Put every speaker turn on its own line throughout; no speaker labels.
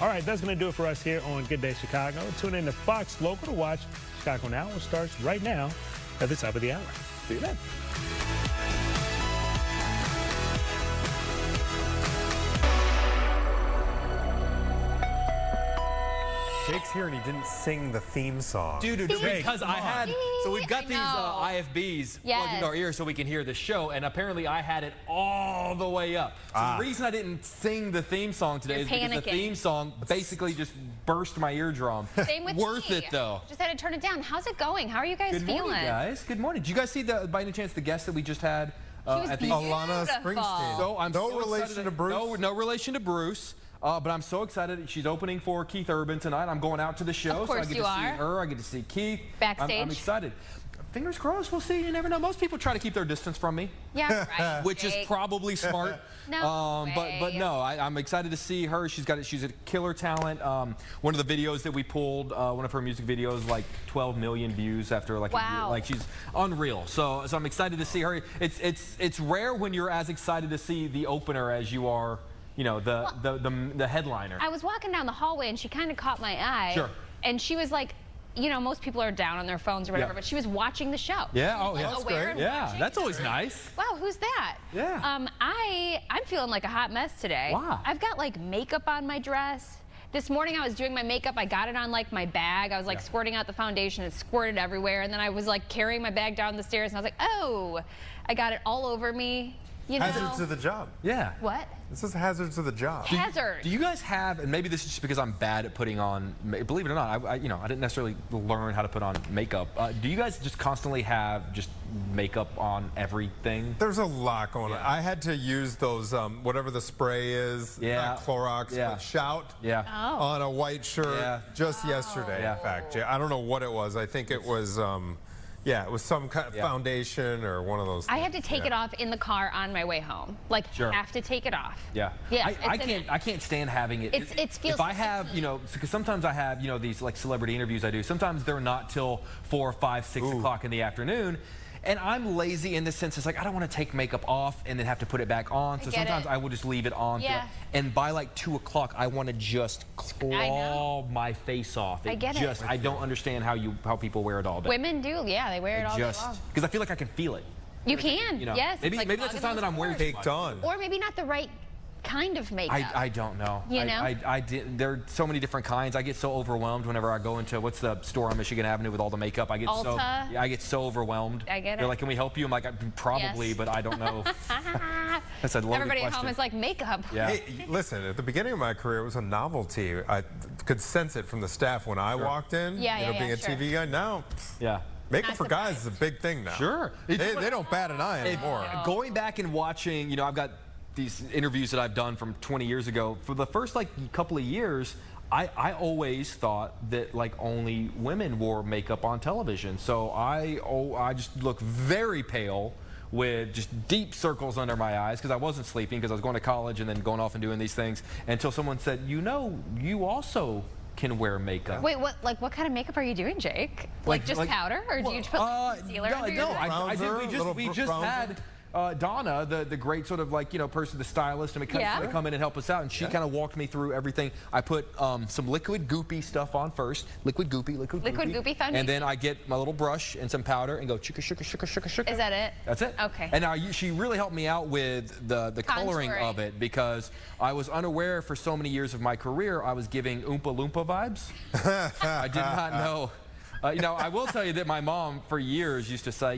All right, that's going to do it for us here on Good Day Chicago. Tune in to Fox Local to watch Chicago Now, which starts right now at the top of the hour. See you then.
Jake's here and he didn't sing the theme song.
Dude, because I had, so we've got these IFBs plugged into our ears so we can hear the show, and apparently I had it all the way up. So the reason I didn't sing the theme song today is because the theme song basically just burst my eardrum.
Same with
Worth
me.
it though.
Just had to turn it down. How's it going? How are you guys feeling?
Good morning, guys. Good morning. Did you guys see, by any chance, the guest that we just had at the
Alana Springsteen.
So I'm
no
so
relation to Bruce.
No relation to Bruce. But I'm so excited. She's opening for Keith Urban tonight. I'm going out to the show,
of course
so I get to see her. I get to see Keith.
Backstage.
I'm excited. Fingers crossed. We'll see. You never know. Most people try to keep their distance from me.
Yeah, right.
Which is probably smart.
No
but no, I'm excited to see her. She's a killer talent. One of the videos that we pulled, one of her music videos, like 12 million views after like a year. Like she's unreal. So I'm excited to see her. It's rare when you're as excited to see the opener as you are, you know, the headliner.
I was walking down the hallway and she kind of caught my eye.
Sure.
And she was like, you know, most people are down on their phones or whatever, but she was watching the show.
Yeah, oh yeah,
that's great.
Yeah, that's always nice.
Wow, who's that?
Yeah.
I'm feeling like a hot mess today.
Wow.
I've got like makeup on my dress. This morning I was doing my makeup, I got it on like my bag. I was like squirting out the foundation, it squirted everywhere. And then I was like carrying my bag down the stairs and I was like, oh, I got it all over me. You know?
Hazards of the job.
Yeah.
What?
This is hazards of the job.
Hazard.
Do you guys have, and maybe this is just because I'm bad at putting on, believe it or not, I didn't necessarily learn how to put on makeup. Do you guys just constantly have just makeup on everything?
There's a lot going on. I had to use those, whatever the spray is, not Clorox, but Shout on a white shirt just yesterday, in fact. I don't know what it was. I think it was, it was some kind of foundation or one of those things.
I had to take it off in the car on my way home. Like, have to take it off.
Yeah.
Yeah.
I can't stand having it.
It feels.
If I have, because sometimes I have, these like celebrity interviews I do. Sometimes they're not till 4, 5, 6 o'clock in the afternoon. And I'm lazy in the sense, it's like, I don't want to take makeup off and then have to put it back on. So sometimes I will just leave it on.
Yeah.
And by like 2 o'clock, I want to just claw my face off.
I get it.
I don't understand how people wear it all day.
Women do, yeah, they wear it all day long.
Because I feel like I can feel it.
You can, yes.
Maybe that's a sign that I'm wearing
caked on.
Or maybe not the right kind of makeup.
I don't know.
You know?
There are so many different kinds. I get so overwhelmed whenever I go into, what's the store on Michigan Avenue with all the makeup? I get so overwhelmed.
I get it.
They're like, can we help you? I'm like, probably, but I don't know. That's a loaded
Everybody
question.
at home is like, makeup.
Yeah.
Hey, listen, at the beginning of my career, it was a novelty. I could sense it from the staff when I walked in. Being a TV guy. Now, makeup for guys is a big thing now.
Sure.
They don't bat an eye anymore.
Going back and watching, I've got these interviews that I've done from 20 years ago. For the first couple of years, I always thought that like only women wore makeup on television. So I just look very pale with just deep circles under my eyes because I wasn't sleeping because I was going to college and then going off and doing these things until someone said, you also can wear makeup.
Wait, what kind of makeup are you doing, Jake? Like just powder, or do you put concealer under your eyes?
We just had Donna, the great sort of person, the stylist, and to come in and help us out, and she kind of walked me through everything. I put some liquid goopy stuff on first, liquid goopy foundation, and then I get my little brush and some powder and go chicka shika shika shika shika.
Is that it?
That's it.
Okay.
And now she really helped me out with the coloring of it because I was unaware for so many years of my career I was giving Oompa Loompa vibes. I did not know. I will tell you that my mom for years used to say,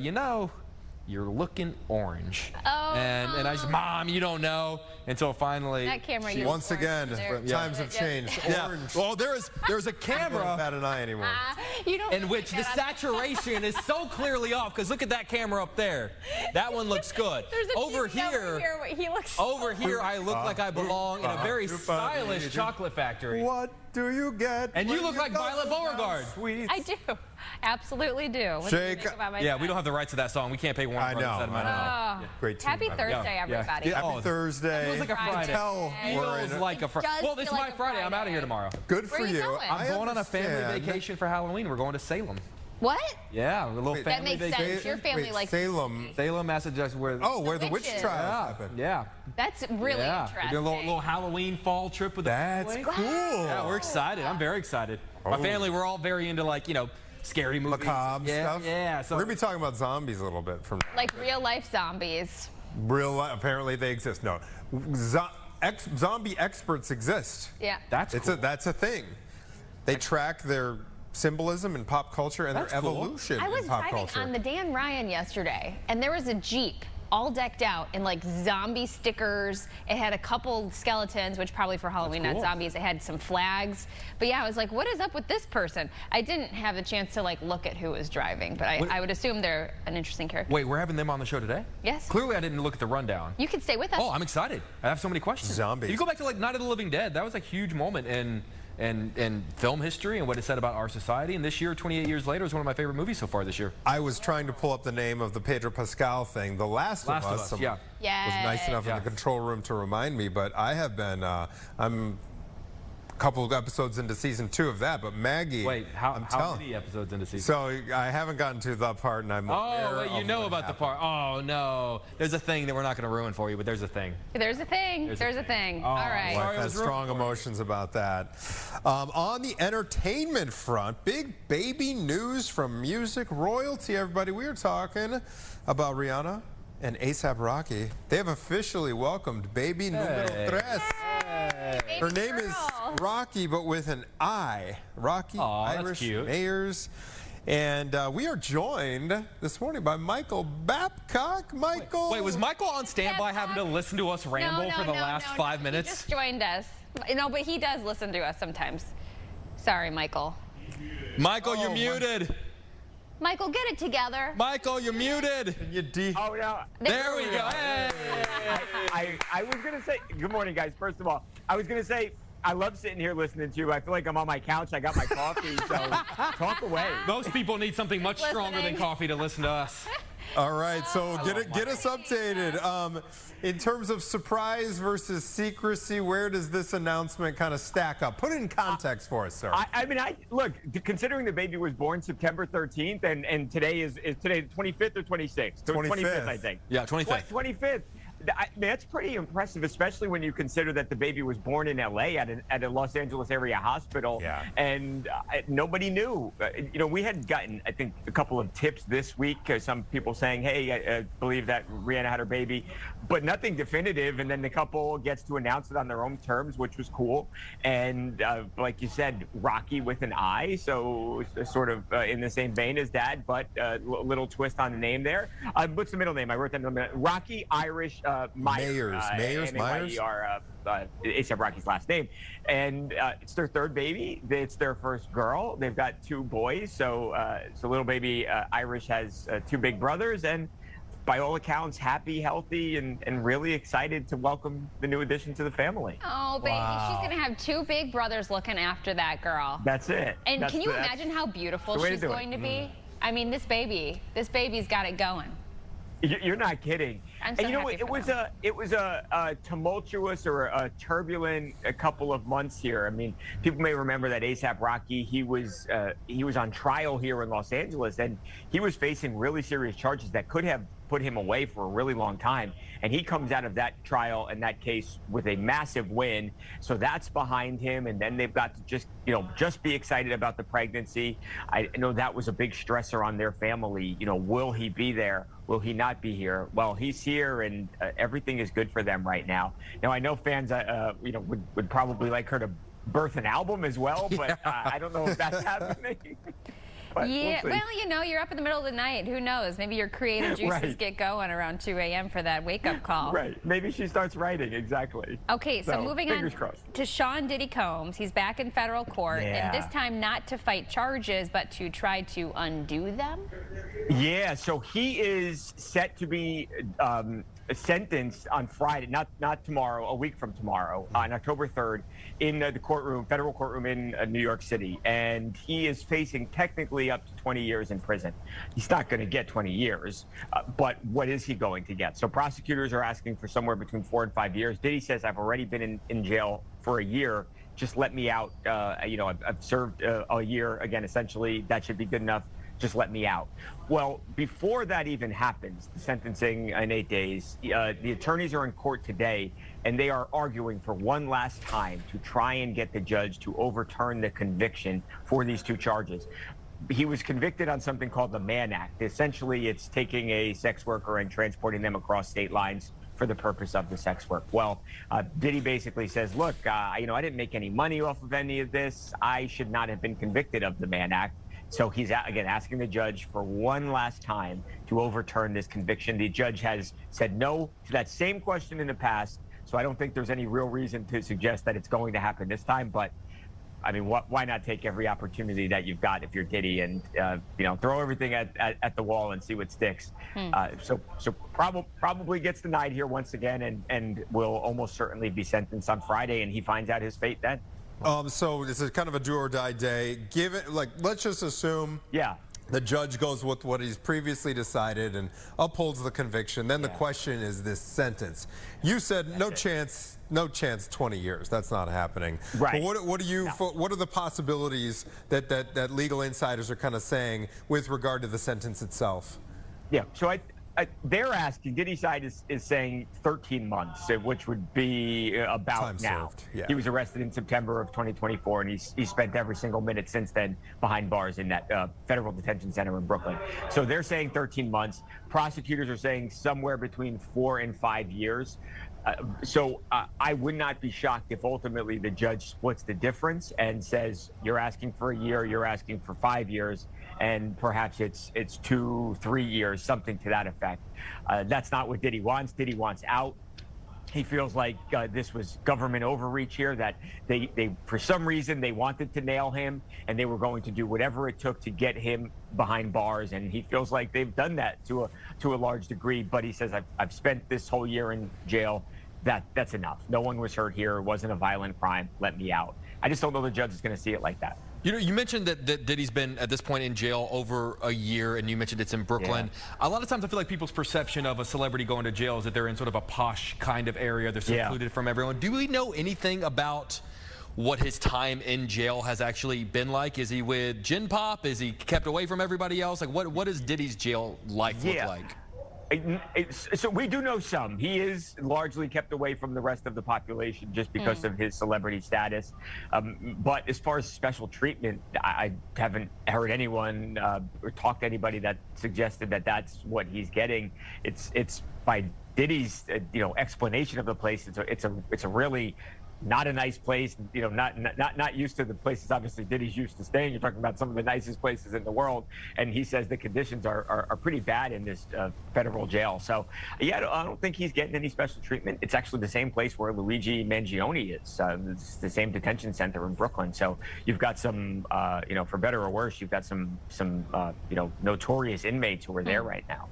you're looking orange.
Oh,
and I said, Mom, you don't know. Until finally,
that camera
once again, times have changed. Orange.
Well, there's a camera.
Don't bat an eye anymore.
In which the saturation is so clearly off. Because look at that camera up there. That one looks good. Over here, I look like I belong in a very stylish chocolate factory.
What do you get?
And you look like Violet Beauregard.
I do. Absolutely do.
Jake,
we don't have the rights to that song. We can't pay Warner Brothers that money.
Great team.
Happy Thursday, everybody.
Happy Thursday.
It feels like a Friday.
It
feels like a Friday. Well, this is my Friday. I'm out of here tomorrow.
Good for you.
Going?
I'm going on a family vacation for Halloween. We're going to Salem.
What?
Yeah, a little
Wait,
family
that makes sense. Your family likes
Salem,
Massachusetts, where
where the witch trials happened.
Yeah.
That's really interesting.
We're doing a little Halloween fall trip with the family.
That's cool.
Yeah, we're excited. I'm very excited. My family, we're all very into like, scary movies.
Macabre stuff.
Yeah. So
we're gonna be talking about zombies a little bit from
Like real life zombies.
real life. Apparently they exist. No, zombie experts exist.
Yeah.
that's cool.
That's a thing. They track their symbolism in pop culture and
That's
their
cool.
evolution
I was
in pop
driving
culture.
on the Dan Ryan yesterday, and there was a Jeep all decked out in like zombie stickers. It had a couple skeletons, which probably for Halloween,
That's
not
cool.
zombies. It had some flags. But yeah, I was like, what is up with this person? I didn't have a chance to like look at who was driving, but I would assume they're an interesting character.
Wait, we're having them on the show today?
Yes.
Clearly I didn't look at the rundown.
You can stay with us.
Oh, I'm excited. I have so many questions.
Zombies.
You go back to like Night of the Living Dead. That was a huge moment in film history and what it said about our society. And this year, 28 years later, is one of my favorite movies so far this year.
I was trying to pull up the name of the Pedro Pascal thing, The Last of Us.
Yeah.
Yes.
Was nice enough in the control room to remind me, but I have been, I'm a couple of episodes into season 2 of that, but Maggie,
Wait, how many episodes into season?
So I haven't gotten to the part, and I'm aware
wait, you
of
know
what
about
happened.
the part. Oh, no. There's a thing that we're not going to ruin for you, but there's a thing.
There's a thing. There's a thing. All right.
Well,
Sorry,
I've
I
had
was
strong emotions about that. On the entertainment front, big baby news from music royalty, everybody. We are talking about Rihanna and A$AP Rocky. They have officially welcomed baby numero tres.
Baby
Her name
girl.
is Rocky, but with an I. Rocky,
Aw, that's
Irish
cute.
Mayors. And we are joined this morning by Michael Babcock. Michael.
Wait, was Michael on standby having to listen to us ramble for the last 5 minutes?
He just joined us. No, but he does listen to us sometimes. Sorry, Michael.
Michael, you're muted.
Michael, get it together.
Michael, you're muted.
Oh, no.
There we go. Hey.
I was going to say, good morning, guys. First of all, I was going to say, I love sitting here listening to you. I feel like I'm on my couch. I got my coffee, so talk away.
Most people need something much stronger than coffee to listen to us.
All right, so get us updated. In terms of surprise versus secrecy, where does this announcement kind of stack up? Put it in context for us, sir.
Look, considering the baby was born September 13th, and today is today the 25th or 26th? 25th, I think.
Yeah, 25th.
25th. That's pretty impressive, especially when you consider that the baby was born in L.A. at a Los Angeles area hospital, and nobody knew. We had gotten, I think, a couple of tips this week. Some people saying, "Hey, I believe that Rihanna had her baby," but nothing definitive. And then the couple gets to announce it on their own terms, which was cool. And like you said, Rocky with an I, so sort of in the same vein as Dad, but a little twist on the name there. What's the middle name? I wrote that down. Rocky Irish. Myers. M-A-Y-E-R, A$AP Rocky's last name. And it's their third baby. It's their first girl. They've got 2 boys. So little baby Irish has 2 big brothers. And by all accounts, happy, healthy, and really excited to welcome the new addition to the family.
Oh, baby. Wow. She's going to have 2 big brothers looking after that girl.
That's it.
And can you imagine how beautiful she's going to be? I mean, this baby's got it going.
You're not kidding.
I'm so
and
happy
it was a tumultuous or a turbulent couple of months here. I mean, people may remember that A$AP Rocky, he was on trial here in Los Angeles, and he was facing really serious charges that could have put him away for a really long time. And he comes out of that trial and that case with a massive win. So that's behind him. And then they've got to just be excited about the pregnancy. I know that was a big stressor on their family. Will he be there? Will he not be here? Well, he's here, and everything is good for them right now. Now, I know fans, would probably like her to birth an album as well, but I don't know if that's happening.
Yeah, well, you're up in the middle of the night. Who knows? Maybe your creative juices get going around 2 a.m. for that wake-up call.
Right. Maybe she starts writing. Exactly.
Okay, so moving on
crossed.
to Sean Diddy Combs. He's back in federal court, and this time not to fight charges, but to try to undo them. Yeah,
so he is set to be sentenced on Friday, not tomorrow, a week from tomorrow, on October 3rd, in the federal courtroom in New York City. And he is facing technically up to 20 years in prison. He's not going to get 20 years, but what is he going to get? So prosecutors are asking for somewhere between 4 and 5 years. Diddy says, I've already been in jail for a year. Just let me out. I've served a year. Again, essentially, that should be good enough just let me out. Well, before that even happens, the sentencing in 8 days, the attorneys are in court today, and they are arguing for one last time to try and get the judge to overturn the conviction for these 2 charges. He was convicted on something called the Mann Act. Essentially, it's taking a sex worker and transporting them across state lines for the purpose of the sex work. Well, Diddy basically says, look, I didn't make any money off of any of this. I should not have been convicted of the Mann Act. So he's, again, asking the judge for one last time to overturn this conviction. The judge has said no to that same question in the past. So I don't think there's any real reason to suggest that it's going to happen this time. But I mean, why not take every opportunity that you've got if you're Diddy and, throw everything at the wall and see what sticks. So probably gets denied here once again and will almost certainly be sentenced on Friday, and he finds out his fate then.
So this is kind of a do or die day. Let's just assume the judge goes with what he's previously decided and upholds the conviction. Then the question is this sentence. You said no chance 20 years. That's not happening.
Right.
But what are the possibilities that legal insiders are kind of saying with regard to the sentence itself?
Yeah. So they're asking, Diddy's side is saying 13 months, which would be about
Time
now.
served. Yeah.
He was arrested in September of 2024, and he's spent every single minute since then behind bars in that federal detention center in Brooklyn. So they're saying 13 months. Prosecutors are saying somewhere between 4 and 5 years. So I would not be shocked if ultimately the judge splits the difference and says, you're asking for a year, you're asking for 5 years, and perhaps it's 2-3 years, something to that effect. That's not what Diddy wants. Diddy wants out. He feels like this was government overreach here, that they for some reason they wanted to nail him and they were going to do whatever it took to get him behind bars, and he feels like they've done that to a large degree. But he says, I've spent this whole year in jail. That's enough. No one was hurt here. It wasn't a violent crime. Let me out. I just don't know the judge is going to see it like that.
You mentioned that Diddy's been at this point in jail over a year, and you mentioned it's in Brooklyn. Yeah. A lot of times I feel like people's perception of a celebrity going to jail is that they're in sort of a posh kind of area. They're secluded from everyone. Do we know anything about what his time in jail has actually been like? Is he with Gin Pop? Is he kept away from everybody else? Like, what does Diddy's jail life look like?
So we do know some. He is largely kept away from the rest of the population just because of his celebrity status. But as far as special treatment, I haven't heard anyone or talked to anybody that suggested that that's what he's getting. It's by Diddy's explanation of the place. It's a really not a nice place, not used to the places obviously Diddy's used to staying. You're talking about some of the nicest places in the world, and he says the conditions are pretty bad in this federal jail. So yeah, I don't think he's getting any special treatment. It's actually the same place where Luigi Mangione is. It's the same detention center in Brooklyn. So you've got some, for better or worse, you've got some notorious inmates who are there right now.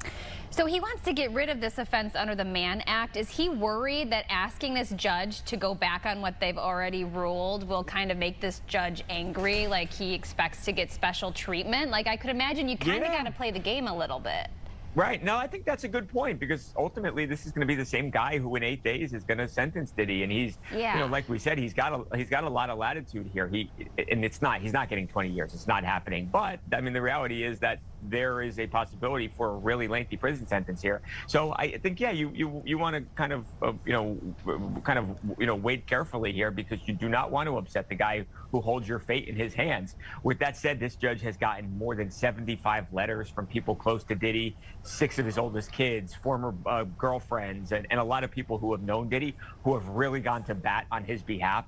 So he wants to get rid of this offense under the Mann Act. Is he worried that asking this judge to go back on what they've already ruled will kind of make this judge angry, like he expects to get special treatment? Like, I could imagine you kind of got to play the game a little bit.
Right. No, I think that's a good point, because ultimately this is going to be the same guy who in 8 days is going to sentence Diddy, and he's, like we said, he's got a lot of latitude here. He's not getting 20 years. It's not happening. But I mean, the reality is that there is a possibility for a really lengthy prison sentence here. So I think, you want to kind of wait carefully here, because you do not want to upset the guy who holds your fate in his hands. With that said, this judge has gotten more than 75 letters from people close to Diddy, 6 of his oldest kids, former girlfriends, and a lot of people who have known Diddy who have really gone to bat on his behalf.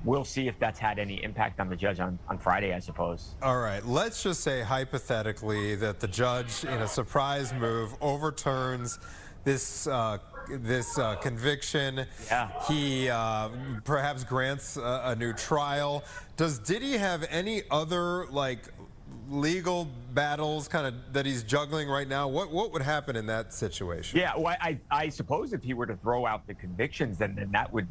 We'll see if that's had any impact on the judge on Friday, I suppose.
All right, let's just say hypothetically that the judge, in a surprise move, overturns this conviction.
Yeah.
He perhaps grants a new trial. Does Diddy have any other legal battles kind of that he's juggling right now? What would happen in that situation?
Yeah, well, I suppose if he were to throw out the convictions, then that would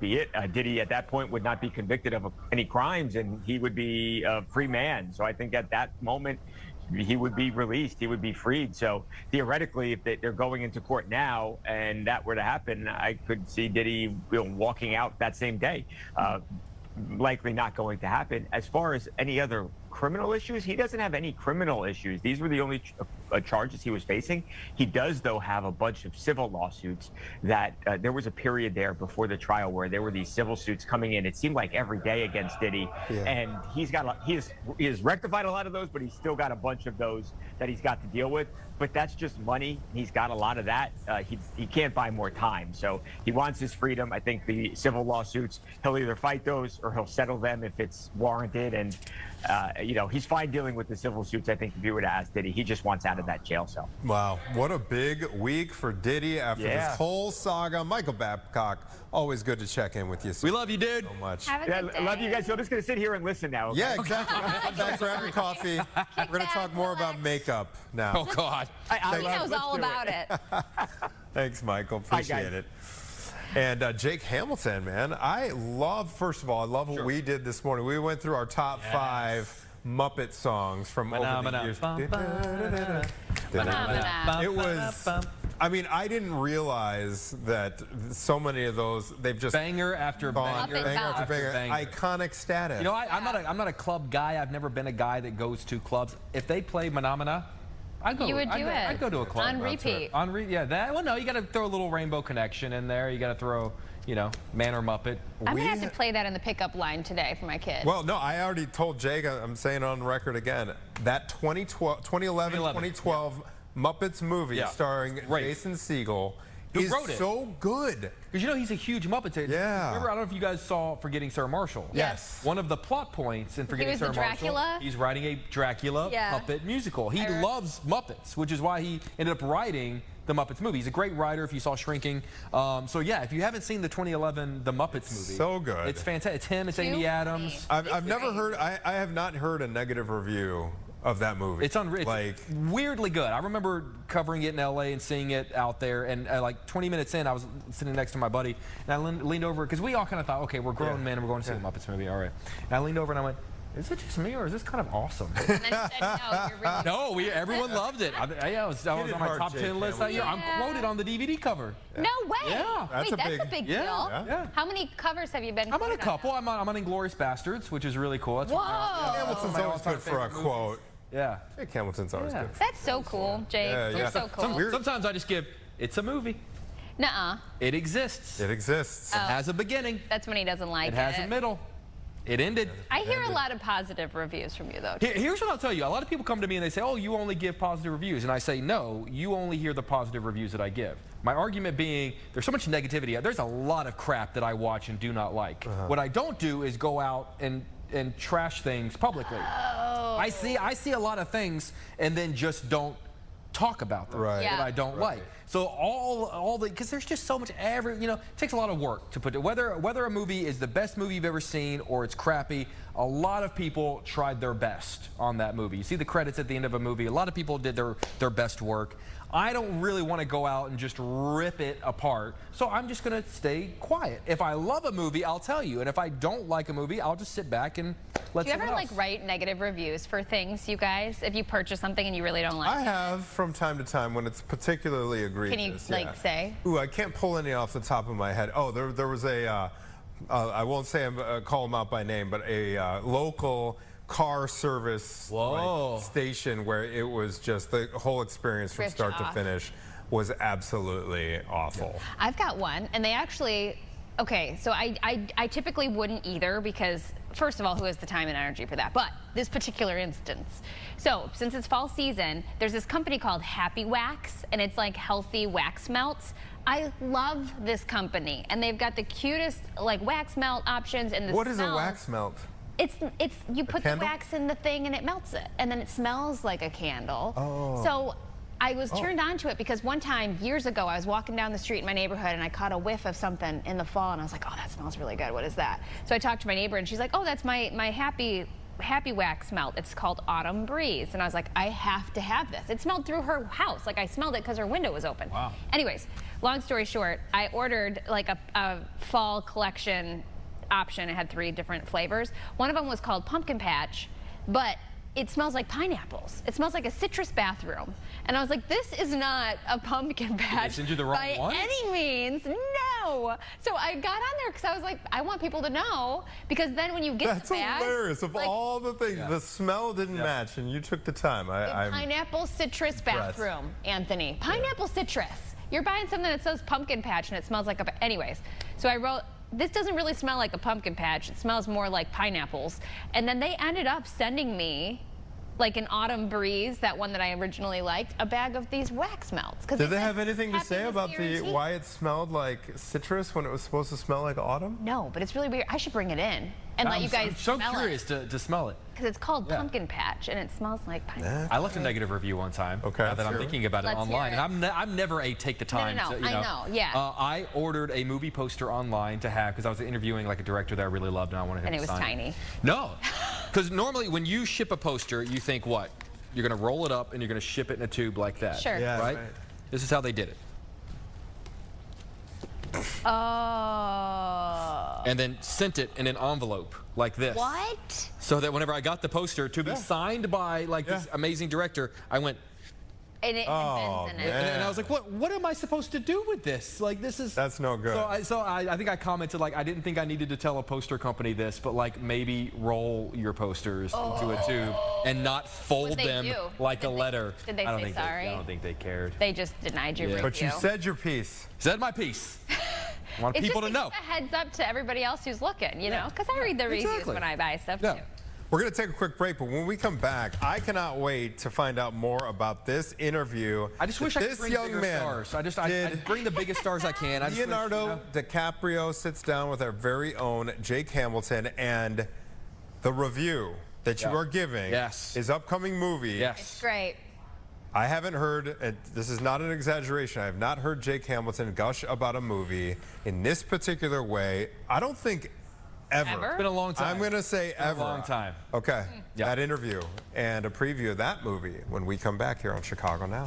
be it. Diddy at that point would not be convicted of any crimes, and he would be a free man. So I think at that moment he would be released, he would be freed. So theoretically, if they're going into court now and that were to happen, I could see Diddy walking out that same day. Likely not going to happen. As far as any other criminal issues. He doesn't have any criminal issues. These were the only charges he was facing. He does, though, have a bunch of civil lawsuits that there was a period there before the trial where there were these civil suits coming in. It seemed like every day against Diddy. And he has rectified a lot of those, but he's still got a bunch of those that he's got to deal with. But that's just money. He's got a lot of that. He can't buy more time. So he wants his freedom. I think the civil lawsuits, he'll either fight those or he'll settle them if it's warranted. And, you know, he's fine dealing with the civil suits, I think, if you were to ask Diddy. He just wants out of that jail cell.
Wow. What a big week for Diddy after this whole saga. Michael Babcock, always good to check in with you.
We love you, dude.
So much.
Have a good day.
I love you guys. So I'm just going to sit here and listen now. Okay?
Yeah, exactly. Come back, grab your coffee. We're going to talk more about makeup now.
Oh, God.
He knows all about it.
Thanks, Michael. Appreciate it. And Jake Hamilton, man, first of all, I love what we did this morning. We went through our top 5 Muppet songs from over the years. It was, I mean, I didn't realize that so many of those, they've just
banger after banger,
after banger, iconic status.
You know, I'm not a club guy. I've never been a guy that goes to clubs. If they play Phenomena, I'd go. I'd go to a club
on repeat.
That. Well, no, you got to throw a little Rainbow Connection in there. You got to throw, you know, Man or Muppet.
I'm gonna have to play that in the pickup line today for my kid.
Well, no, I already told Jake. I'm saying it on record again. That 2011-2012 Muppets movie starring Jason Segel is so good.
Because you know he's a huge Muppet fan.
Yeah.
Remember, I don't know if you guys saw Forgetting Sarah Marshall.
Yes.
One of the plot points in Forgetting Sarah Marshall, he's writing a Dracula puppet musical. He loves Muppets, which is why he ended up writing the Muppets movie. He's a great writer. If you saw Shrinking, so yeah, if you haven't seen the 2011 The Muppets movie,
so good.
It's fantastic. It's him. It's Amy Adams.
I've never heard. I have not heard a negative review of that movie.
It's weirdly good. I remember covering it in LA and seeing it out there, and like 20 minutes in, I was sitting next to my buddy, and I leaned over, because we all kind of thought, okay, we're grown men, and we're going to see the Muppets movie, all right. And I leaned over and I went, is it just me, or is this kind of awesome?
And then you said, no, you're really
everyone loved it. I was on my top 10 list that year. I'm quoted on the DVD cover.
No way.
Yeah.
That's a big deal.
Yeah.
How many covers have you been?
I'm on a couple. I'm on Inglourious Bastards, which is really cool. That's
Hamilton's always good for a quote.
Yeah.
Jake Hamilton's always good.
That's so cool, Jake. You're so cool.
Sometimes I just give, it's a movie.
Nuh-uh.
It exists.
It exists.
It has a beginning.
That's when he doesn't like it.
It has a middle. It ended.
I hear a lot of positive reviews from you, though.
Here's what I'll tell you. A lot of people come to me and they say, oh, you only give positive reviews. And I say, no, you only hear the positive reviews that I give. My argument being, there's so much negativity. There's a lot of crap that I watch and do not like. What I don't do is go out and trash things publicly. I see a lot of things and then just don't talk about them that I don't like. So because there's just so much it takes a lot of work to put it. Whether a movie is the best movie you've ever seen or it's crappy, a lot of people tried their best on that movie. You see the credits at the end of a movie, a lot of people did their best work. I don't really want to go out and just rip it apart, so I'm just going to stay quiet. If I love a movie, I'll tell you, and if I don't like a movie, I'll just sit back and let someone else.
Do you ever write negative reviews for things, you guys? If you purchase something and you really don't like it?
I have from time to time when it's particularly egregious.
Can you say?
Ooh, I can't pull any off the top of my head. Oh, there was a I won't say call them out by name, but a local car service station where it was just the whole experience from start to finish was absolutely awful.
I've got one, and they actually, okay, so I typically wouldn't either, because first of all, who has the time and energy for that? But this particular instance. So since it's fall season, there's this company called Happy Wax, and it's like healthy wax melts. I love this company, and they've got the cutest wax melt options. And
what is a wax melt?
It's you put the wax in the thing and it melts it, and then it smells like a candle. So I was turned on to it because one time years ago I was walking down the street in my neighborhood and I caught a whiff of something in the fall, and I was like, oh, that smells really good. What is that? So I talked to my neighbor and she's like, oh, that's my Happy Wax melt. It's called Autumn Breeze. And I was like, I have to have this. It smelled through her house. Like I smelled it because her window was open.
Wow.
Anyways, long story short, I ordered a fall collection option. It had 3 different flavors. One of them was called Pumpkin Patch, but it smells like pineapples. It smells like a citrus bathroom. And I was like, this is not a pumpkin patch
Did they send you the wrong one?
by any means. No, know. So I got on there because I was like, I want people to know, because then when you get the bag.
That's hilarious. Of
like,
all the things, the smell didn't match, and you took the time.
Pineapple citrus bathroom, Anthony. Pineapple citrus. You're buying something that says pumpkin patch and it smells like a. Anyways, so I wrote, this doesn't really smell like a pumpkin patch. It smells more like pineapples. And then they ended up sending me, like an autumn breeze, that one that I originally liked, a bag of these wax melts.
Did they have anything to say about why it smelled like citrus when it was supposed to smell like autumn?
No, but it's really weird. I should bring it in and let you guys smell it.
I'm so curious to smell it.
Because it's called pumpkin patch and it smells like pineapple.
I left a negative review one time.
Okay.
Now that I'm thinking about it online, and I'm never a take the time.
No,
to, you know,
I know, yeah.
I ordered a movie poster online to have because I was interviewing like a director that I really loved and I wanted him to sign.
And it was tiny.
No, because normally when you ship a poster, you think what? You're going to roll it up and you're going to ship it in a tube like that.
Sure.
Yeah,
right? This is how they did it.
Oh.
And then sent it in an envelope like this.
What?
So that whenever I got the poster to be signed by like this amazing director, I went,
And it had bins in it.
and I was like, what am I supposed to do with this? Like, this is...
That's no good.
So I think I commented, like, I didn't think I needed to tell a poster company this, but, like, maybe roll your posters into a tube and not fold them like a letter.
Did they say sorry?
I don't think they cared.
They just denied your review.
But you said your piece.
Said my piece. I want people to know.
It's just a heads up to everybody else who's looking, you know? Because I read the reviews when I buy stuff, too.
We're going to take a quick break, but when we come back, I cannot wait to find out more about this interview.
I just wish I could bring bigger stars. I'd bring the biggest stars I can.
Leonardo DiCaprio sits down with our very own Jake Hamilton, and the review that you are giving is upcoming movie.
Yes.
It's great.
I haven't heard, and this is not an exaggeration, I have not heard Jake Hamilton gush about a movie in this particular way. I don't think ever.
It's been a long time.
I'm going to say ever.
A long time.
Okay. That interview and a preview of that movie when we come back here on Chicago Now.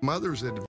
Mother's advice.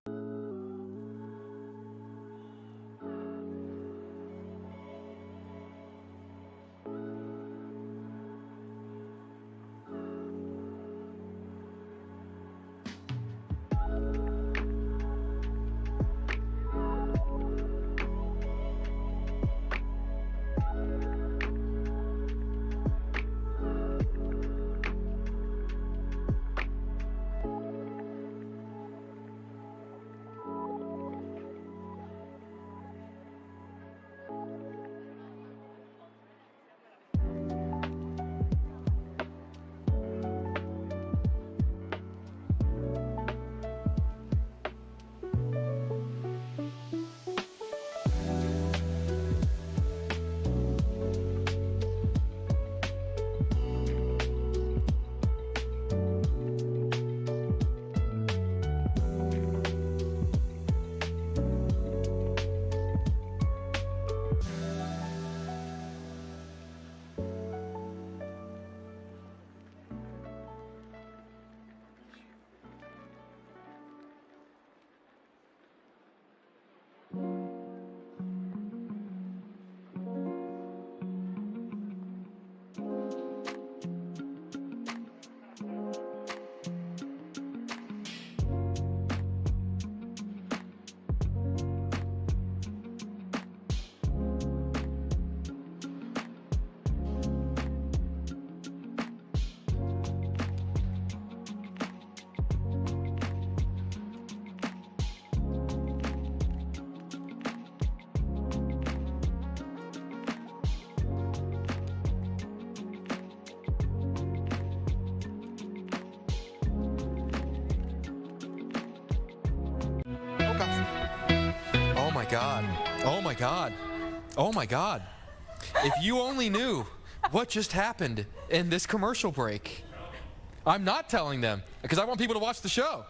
God. Oh my God. Oh my God. If you only knew what just happened in this commercial break. I'm not telling them because I want people to watch the show.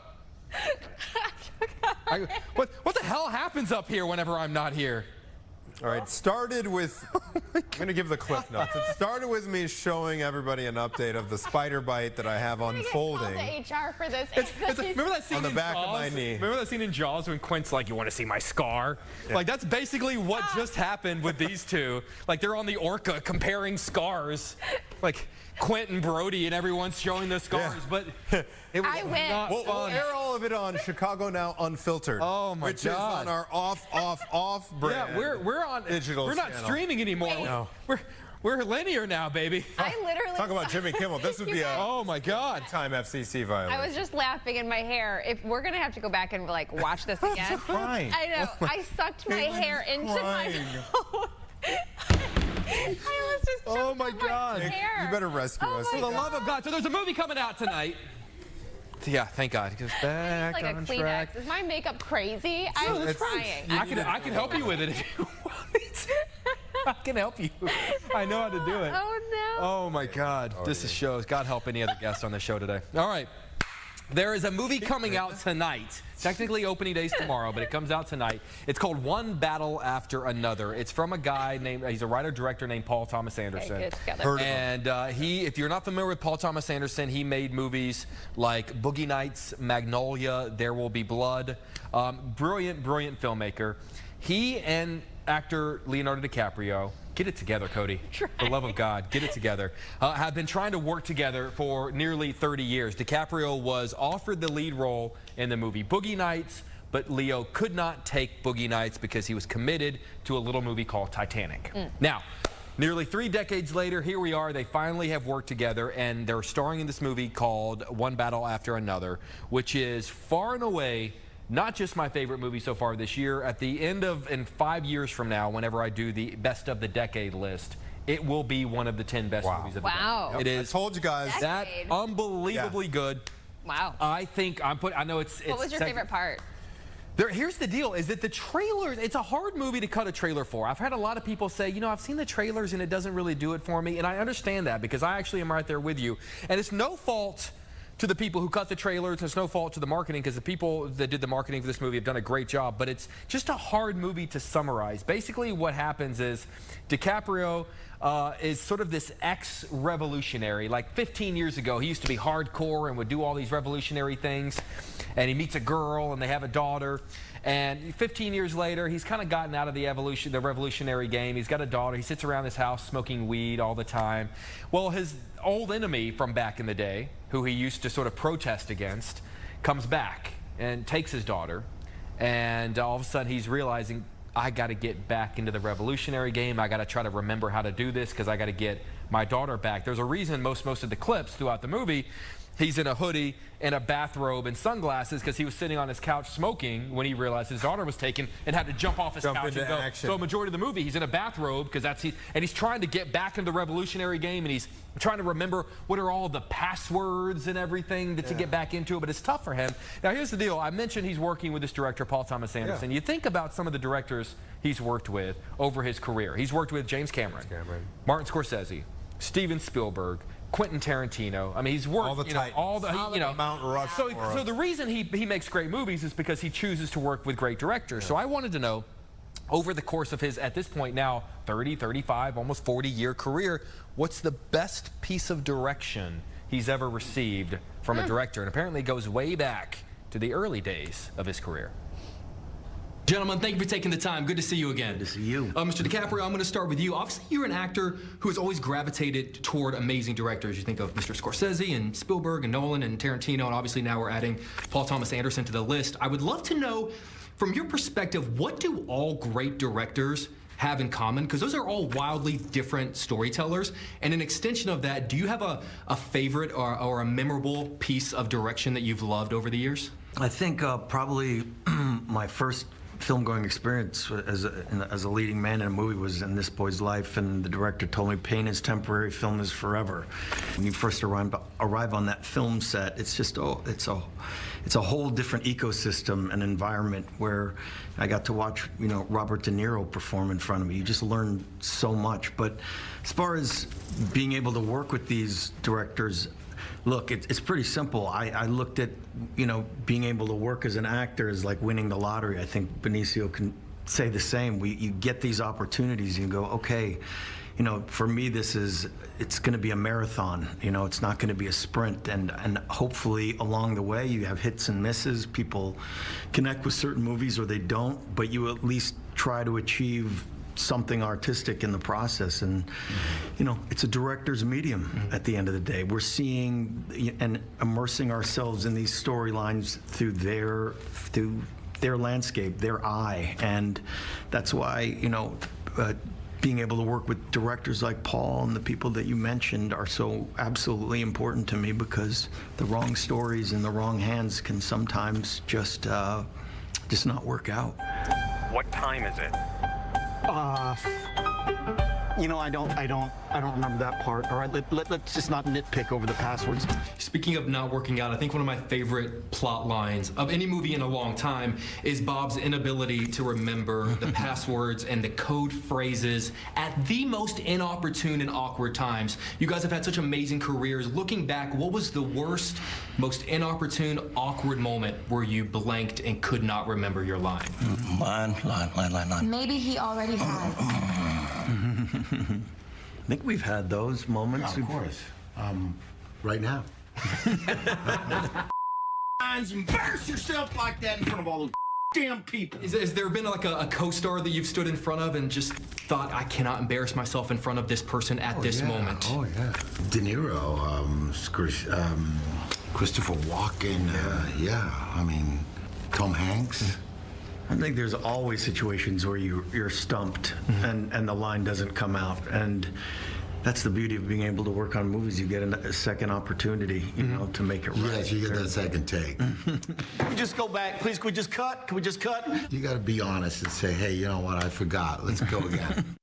What the hell happens up here whenever I'm not here?
All right, started with, I'm going to give the cliff notes. It started with me showing everybody an update of the spider bite that I have unfolding.
I'm call HR for this.
Remember that scene
on the back of my knee.
Remember that scene in Jaws when Quint's like, you want to see my scar? Yeah. Like, that's basically what just happened with these two. Like, they're on the orca comparing scars. like Quentin Brody and everyone's showing the scars, but it was not fun.
We'll air all of it on Chicago Now Unfiltered.
Oh my
which
God.
is on our off brand.
Yeah, we're on
digital.
We're not streaming anymore.
No.
We're linear now, baby.
I literally
talk about Jimmy Kimmel. This would be a
oh my God
time FCC violation.
I was just laughing in my hair. If we're gonna have to go back and like watch this again,
crying.
I know. I sucked my hair into my mouth. I was just
oh my God.
hair.
You better rescue us.
For the love of God. So there's a movie coming out tonight. Yeah, thank God. It goes back
like
on
a
track.
Kleenex. Is my makeup crazy? I was trying.
I can help you with it if you want me to. I can help you. I know how to do it.
Oh no.
Oh my God. This is shows. God help any other guest on the show today. All right. There is a movie coming out tonight. Technically opening day's tomorrow, but it comes out tonight. It's called One Battle After Another. It's from a guy named, he's a writer-director named Paul Thomas Anderson.
Okay,
and if you're not familiar with Paul Thomas Anderson, he made movies like Boogie Nights, Magnolia, There Will Be Blood. Brilliant, brilliant filmmaker. He and actor Leonardo DiCaprio, get it together, Cody. For the love of God, get it together. Have been trying to work together for nearly 30 years. DiCaprio was offered the lead role in the movie Boogie Nights, but Leo could not take Boogie Nights because he was committed to a little movie called Titanic. Now, nearly 3 decades later, here we are. They finally have worked together, and they're starring in this movie called One Battle After Another, which is far and away not just my favorite movie so far this year. At the end of, in 5 years from now, whenever I do the best of the decade list, it will be one of the 10 best movies of the decade. It is.
I told you guys.
That unbelievably good.
Wow.
I think I know it's.
What was your favorite part?
Here's the deal, is that the trailers, it's a hard movie to cut a trailer for. I've had a lot of people say, you know, I've seen the trailers and it doesn't really do it for me. And I understand that because I actually am right there with you. And it's no fault to the people who cut the trailers. It's no fault to the marketing because the people that did the marketing for this movie have done a great job, but it's just a hard movie to summarize. Basically what happens is DiCaprio is sort of this ex-revolutionary. Like 15 years ago, he used to be hardcore and would do all these revolutionary things, and he meets a girl and they have a daughter. And 15 years later, he's kind of gotten out of the revolutionary game. He's got a daughter. He sits around his house smoking weed all the time. Well, his old enemy from back in the day, who he used to sort of protest against, comes back and takes his daughter. And all of a sudden, he's realizing, I got to get back into the revolutionary game. I got to try to remember how to do this because I got to get my daughter back. There's a reason most of the clips throughout the movie, he's in a hoodie and a bathrobe and sunglasses because he was sitting on his couch smoking when he realized his daughter was taken and had to jump off his couch and go.
Action.
So majority of the movie, he's in a bathrobe because and he's trying to get back into the revolutionary game, and he's trying to remember what are all the passwords and everything to get back into it, but it's tough for him. Now, here's the deal. I mentioned he's working with this director, Paul Thomas Anderson. You think about some of the directors he's worked with over his career. He's worked with James Cameron. Martin Scorsese, Steven Spielberg, Quentin Tarantino. I mean, he's worked,
all the Mount Rushmore.
So the reason he makes great movies is because he chooses to work with great directors. So I wanted to know, over the course of his, at this point now, 30, 35, almost 40-year career, what's the best piece of direction he's ever received from a director? And apparently it goes way back to the early days of his career.
Gentlemen, thank you for taking the time. Good to see you again.
Good to see you.
Mr. DiCaprio, I'm going to start with you. Obviously, you're an actor who has always gravitated toward amazing directors. You think of Mr. Scorsese and Spielberg and Nolan and Tarantino, and obviously now we're adding Paul Thomas Anderson to the list. I would love to know, from your perspective, what do all great directors have in common? Because those are all wildly different storytellers. And an extension of that, do you have a favorite or a memorable piece of direction that you've loved over the years?
I think probably my first film-going experience as a leading man in a movie was In This Boy's Life, and the director told me pain is temporary, film is forever. When you first arrive on that film set, it's just it's a whole different ecosystem and environment where I got to watch Robert De Niro perform in front of me. You just learn so much. But as far as being able to work with these directors, look, it's pretty simple. I looked at, being able to work as an actor is like winning the lottery. I think Benicio can say the same. You get these opportunities, you go, okay, for me, it's going to be a marathon. It's not going to be a sprint. And hopefully along the way, you have hits and misses. People connect with certain movies or they don't, but you at least try to achieve something artistic in the process. And, you know, it's a director's medium at the end of the day. We're seeing and immersing ourselves in these storylines through their landscape, their eye. And that's why, you know, being able to work with directors like Paul and the people that you mentioned are so absolutely important to me, because the wrong stories in the wrong hands can sometimes just not work out.
What time is it?
You know, I don't remember that part. All right, let's just not nitpick over the passwords.
Speaking of not working out, I think one of my favorite plot lines of any movie in a long time is Bob's inability to remember the passwords and the code phrases at the most inopportune and awkward times. You guys have had such amazing careers. Looking back, what was the worst, most inopportune, awkward moment where you blanked and could not remember your line?
Line.
Maybe he already has.
I think we've had those moments.
Of course. Right now.
Embarrass yourself like that in front of all those damn people.
Has there been like a co-star that you've stood in front of and just thought, I cannot embarrass myself in front of this person at this moment?
Oh, yeah. De Niro, Christopher Walken, yeah. I mean, Tom Hanks.
I think there's always situations where you're stumped and the line doesn't come out. And that's the beauty of being able to work on movies. You get a second opportunity, you know, to make it right.
Yes, you get that second take.
Can we just go back? Please, can we just cut? Can we just cut?
You got to be honest and say, hey, you know what? I forgot. Let's go again.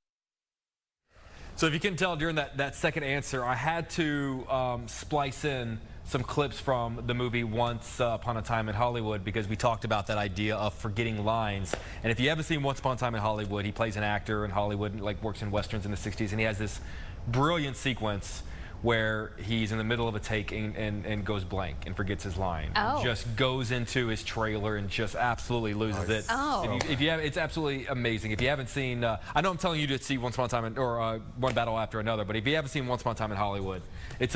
So if you can tell during that second answer, I had to splice in some clips from the movie Once Upon a Time in Hollywood, because we talked about that idea of forgetting lines. And if you haven't seen Once Upon a Time in Hollywood, he plays an actor in Hollywood, like works in westerns in the 60s, and he has this brilliant sequence where he's in the middle of a take and goes blank and forgets his line.
Oh.
Just goes into his trailer and just absolutely loses it.
Oh.
If you have, it's absolutely amazing. If you haven't seen, I know I'm telling you to see Once Upon a Time or One Battle After Another, but if you haven't seen Once Upon a Time in Hollywood, it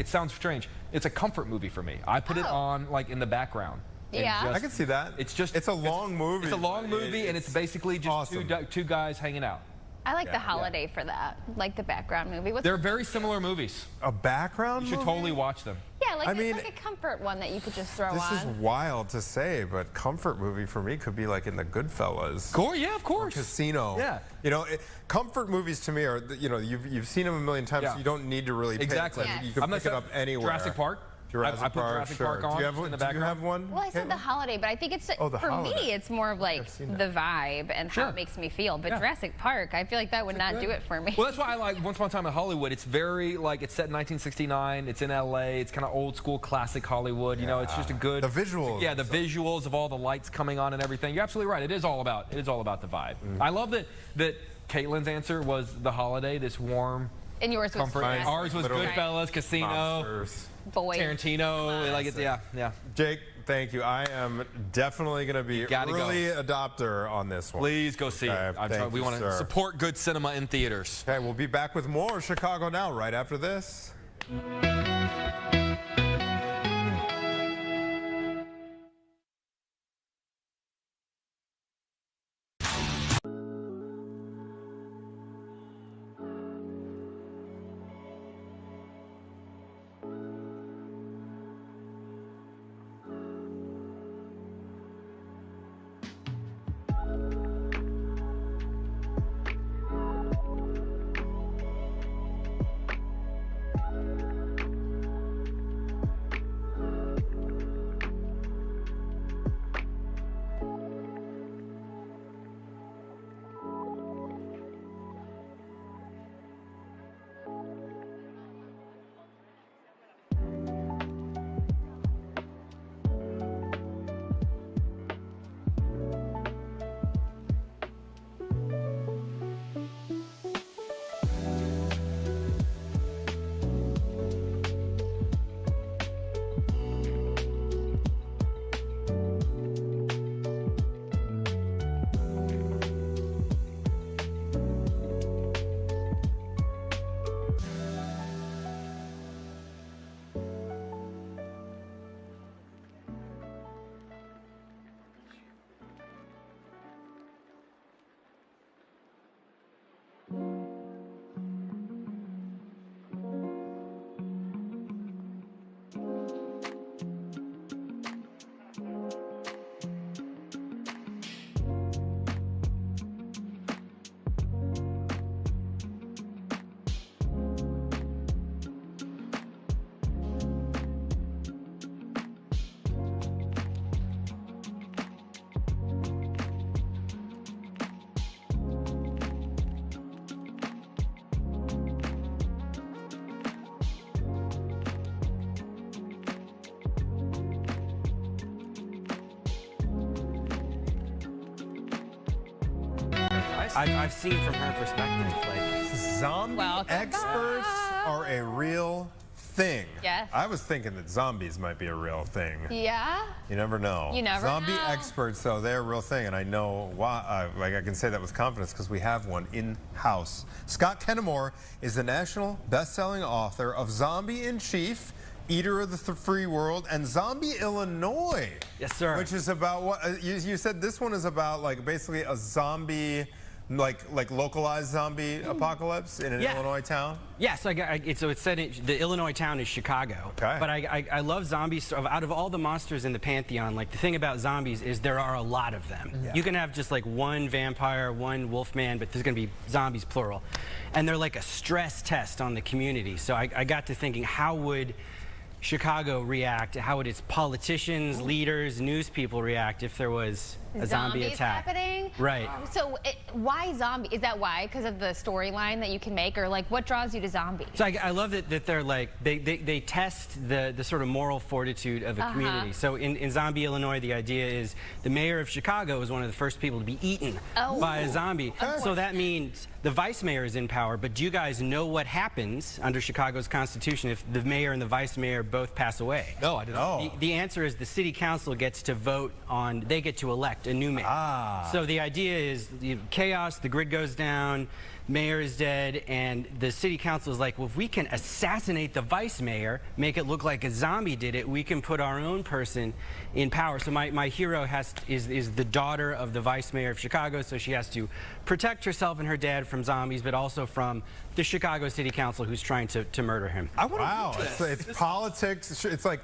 sounds strange. It's a comfort movie for me. I put it on like in the background.
Yeah.
I can see that. It's a long movie.
It's a long movie, and it's basically just
awesome.
two guys hanging out.
I like The Holiday for that, like the background movie.
They're very similar movies.
A background
You should
movie?
totally watch them.
Yeah, like a comfort one that you could just throw on.
This is wild to say, but comfort movie for me could be like in the Goodfellas.
Yeah, of course.
Or Casino.
Yeah.
You know, comfort movies to me are, you know, you've seen them a million times, so you don't need to really pay
Exactly.
attention.
Yes.
You can pick it up anywhere.
Jurassic Park.
I
put Jurassic Park on
do you have one?
in the
Do you
background.
have one?
Well, I said The Holiday, but I think it's,
The
for
Holiday.
me, it's more of like the vibe and how it makes me feel. But Jurassic Park, I feel like that would not do it for me.
Well, that's why I like Once Upon a Time in Hollywood. It's very, like, it's set in 1969. It's in LA. It's kind of old school classic Hollywood. You know, it's just a good.
The visuals.
Yeah, the visuals of all the lights coming on and everything. You're absolutely right. It is all about the vibe. I love that Caitlin's answer was The Holiday, this warm.
And yours was
comfort. Ours was Goodfellas, Casino,
Monsters.
Boys.
Tarantino. Like it's yeah.
Jake, thank you. I am definitely going to be early adopter on this one.
Please go see it. We want to support good cinema in theaters.
Okay, we'll be back with more Chicago Now right after this.
I've seen from her perspective. Like,
zombie experts are a real thing.
Yes.
I was thinking that zombies might be a real thing.
Yeah.
You never know.
You never
Zombie
know.
experts, though, they're a real thing, and I know why. Like I can say that with confidence because we have one in-house. Scott Kennemore is the national best-selling author of Zombie in Chief, Eater of the Free World, and Zombie Illinois.
Yes, sir.
Which is about what you said. This one is about like basically a zombie. Like localized zombie apocalypse in an Illinois town?
Yeah, so it's set in, the Illinois town is Chicago. Okay. But I love zombies. Out of all the monsters in the pantheon, like the thing about zombies is there are a lot of them. Yeah. You can have just like one vampire, one wolfman, but there's gonna be zombies plural. And they're like a stress test on the community. So I got to thinking, how would Chicago react? How would its politicians, leaders, news people react if there was a zombie attack?
Happening?
Right.
So why zombie? Is that why? Because of the storyline that you can make, or like what draws you to zombies?
So I love that they're like they test the sort of moral fortitude of a community. So in Zombie Illinois, the idea is the mayor of Chicago is one of the first people to be eaten by a zombie. So that means the vice mayor is in power. But do you guys know what happens under Chicago's Constitution if the mayor and the vice mayor both pass away?
No, I didn't know.
The answer is the city council gets to vote on. They get to elect a new mayor. So the idea is chaos, the grid goes down, mayor is dead, and the city council is like, well, if we can assassinate the vice mayor, make it look like a zombie did it, we can put our own person in power. So my hero is the daughter of the vice mayor of Chicago, so she has to protect herself and her dad from zombies, but also from the Chicago City Council who's trying to murder him.
Wow, it's politics. It's like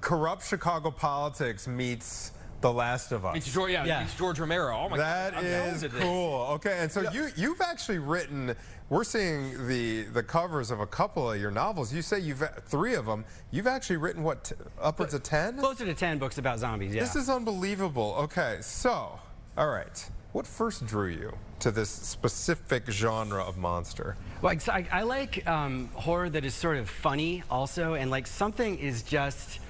corrupt Chicago politics meets The Last of Us.
It's George Romero. Oh my God.
That is cool. Okay, and so you've actually written. We're seeing the covers of a couple of your novels. You say you've 3 of them. You've actually written what, upwards of 10?
Closer to 10 books about zombies. Yeah.
This is unbelievable. Okay, so all right, what first drew you to this specific genre of monster?
Well, I like horror that is sort of funny also, and like something is just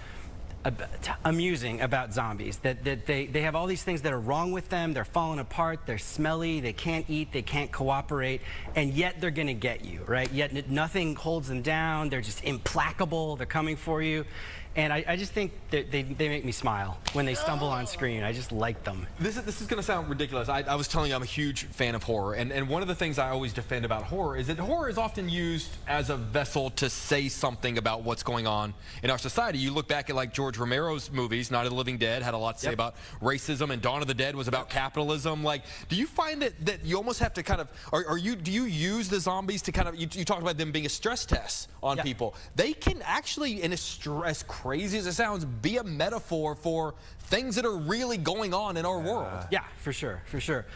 amusing about zombies, that they have all these things that are wrong with them. They're falling apart, they're smelly, they can't eat, they can't cooperate, and yet they're gonna get you, right? Yet nothing holds them down. They're just implacable. They're coming for you. And I just think that they make me smile when they stumble on screen. I just like them.
This is going to sound ridiculous. I was telling you I'm a huge fan of horror. And one of the things I always defend about horror is that horror is often used as a vessel to say something about what's going on in our society. You look back at like George Romero's movies, Night of the Living Dead, had a lot to say about racism, and Dawn of the Dead was about capitalism. Like, do you find that you almost have to kind of, do you use the zombies to kind of, you talked about them being a stress test on people. They can actually, in a stress crazy as it sounds, be a metaphor for things that are really going on in our world.
Yeah, for sure, for sure.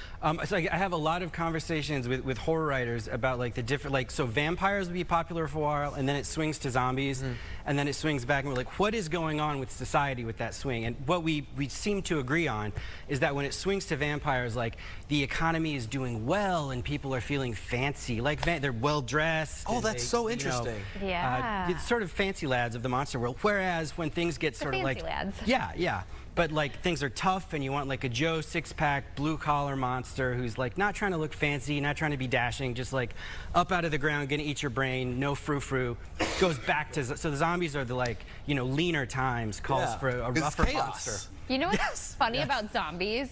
So I have a lot of conversations with horror writers about like the different, like, so vampires would be popular for a while, and then it swings to zombies, and then it swings back, and we're like, what is going on with society with that swing? And what we seem to agree on is that when it swings to vampires, like, the economy is doing well, and people are feeling fancy, like they're well dressed.
Oh, that's so interesting.
It's sort of fancy lads of the monster world. Whereas when things get sort of like,
lads.
yeah. But like things are tough, and you want like a Joe six-pack blue-collar monster who's like not trying to look fancy, not trying to be dashing, just like up out of the ground, gonna eat your brain, no frou-frou. Goes back to, so the zombies are the, like, you know, leaner times, calls for a rougher monster.
You know what's funny about zombies?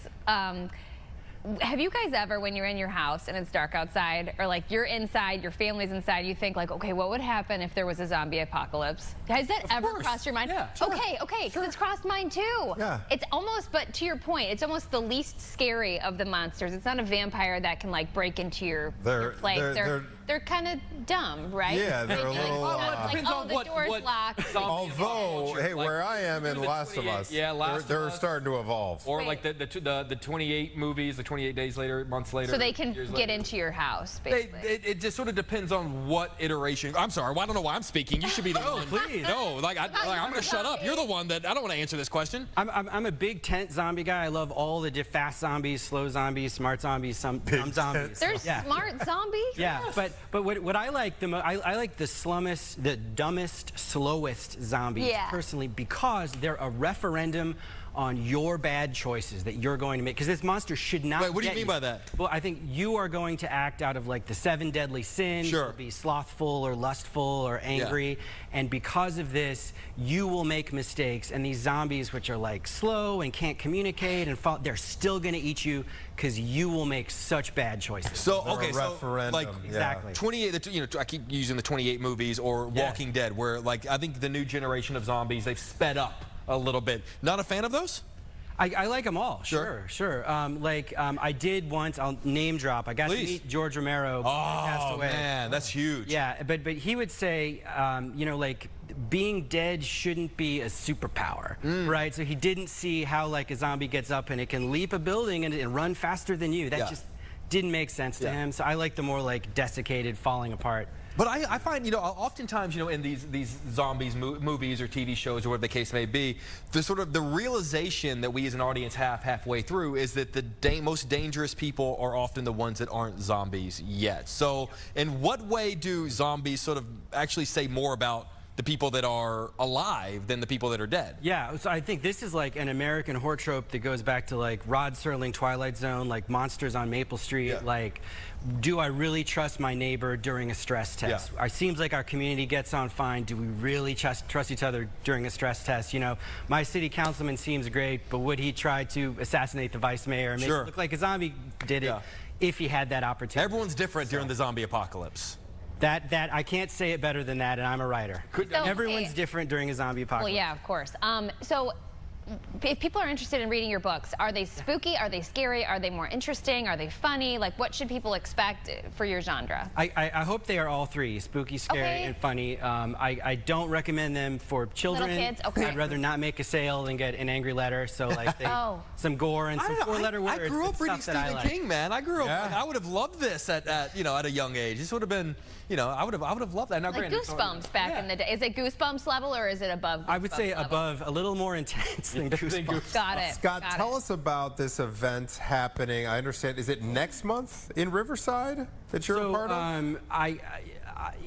Have you guys ever, when you're in your house and it's dark outside, or like you're inside, your family's inside, you think like, okay, what would happen if there was a zombie apocalypse? Has that ever crossed your mind? Yeah, sure. Okay, because it's crossed mine too. Yeah. It's almost, but to your point, it's almost the least scary of the monsters. It's not a vampire that can like break into your place. They're kind of dumb, right?
Yeah, they're a little.
Like, oh, the door's locked.
Although, hey,
like,
where I am in Last of Us, they're starting to evolve.
Or like the 28 movies, the 28 days later, months later.
So they can get into your house, basically.
It just sort of depends on what iteration. I'm sorry, I don't know why I'm speaking. You should be the one.
Please.
No, I'm going to shut up. You're the one that, I don't want to answer this question.
I'm a big tent zombie guy. I love all the fast zombies, slow zombies, smart zombies, some dumb zombies.
There's smart zombies?
Yeah, but what I like the most, I like the dumbest, slowest zombies personally, because they're a referendum on your bad choices that you're going to make. Because this monster should not.
Wait, what do you mean by that?
Well, I think you are going to act out of like the 7 deadly sins.
Sure.
You'll be slothful or lustful or angry. And because of this, you will make mistakes. And these zombies, which are like slow and can't communicate and they're still going to eat you because you will make such bad choices.
So, okay, so like
exactly
28, you know, I keep using the 28 movies or Walking Dead, where like I think the new generation of zombies, they've sped up a little bit. Not a fan of those?
I like them all. Sure. I did once. I'll name drop. I got to meet George Romero. Who passed away.
Man, that's huge.
Yeah, but he would say, you know, like being dead shouldn't be a superpower, right? So he didn't see how like a zombie gets up and it can leap a building and run faster than you. That just didn't make sense to him. So I like the more like desiccated, falling apart.
But I find, you know, oftentimes, you know, in these zombies movies or TV shows or whatever the case may be, the sort of the realization that we as an audience have halfway through is that the most dangerous people are often the ones that aren't zombies yet. So in what way do zombies sort of actually say more about the people that are alive than the people that are dead?
Yeah, so I think this is like an American horror trope that goes back to like Rod Serling, Twilight Zone, like monsters on Maple Street. Like, do I really trust my neighbor during a stress test? It seems like our community gets on fine. Do we really trust each other during a stress test? You know, my city councilman seems great, but would he try to assassinate the vice mayor and make it look like a zombie did it if he had that opportunity?
Everyone's different during the zombie apocalypse.
That I can't say it better than that, and I'm a writer. Everyone's different during a zombie apocalypse.
Well, yeah, of course. So if people are interested in reading your books, are they spooky? Are they scary? Are they more interesting? Are they funny? Like, what should people expect for your genre?
I hope they are all three, spooky, scary, and funny. I don't recommend them for children.
Little kids? Okay.
I'd rather not make a sale than get an angry letter. So, like, some gore and some 4-letter words.
I grew up reading Stephen King, man. I grew up, like, I would have loved this at a young age. This would have been, you know, I would have loved that. Now,
like Goosebumps back in the day. Is it Goosebumps level or is it above Goosebumps
I would say
level?
above, a little more intense than Goosebumps.
Got it.
Scott, tell us about this event happening. I understand, is it next month in Riverside that you're a part of?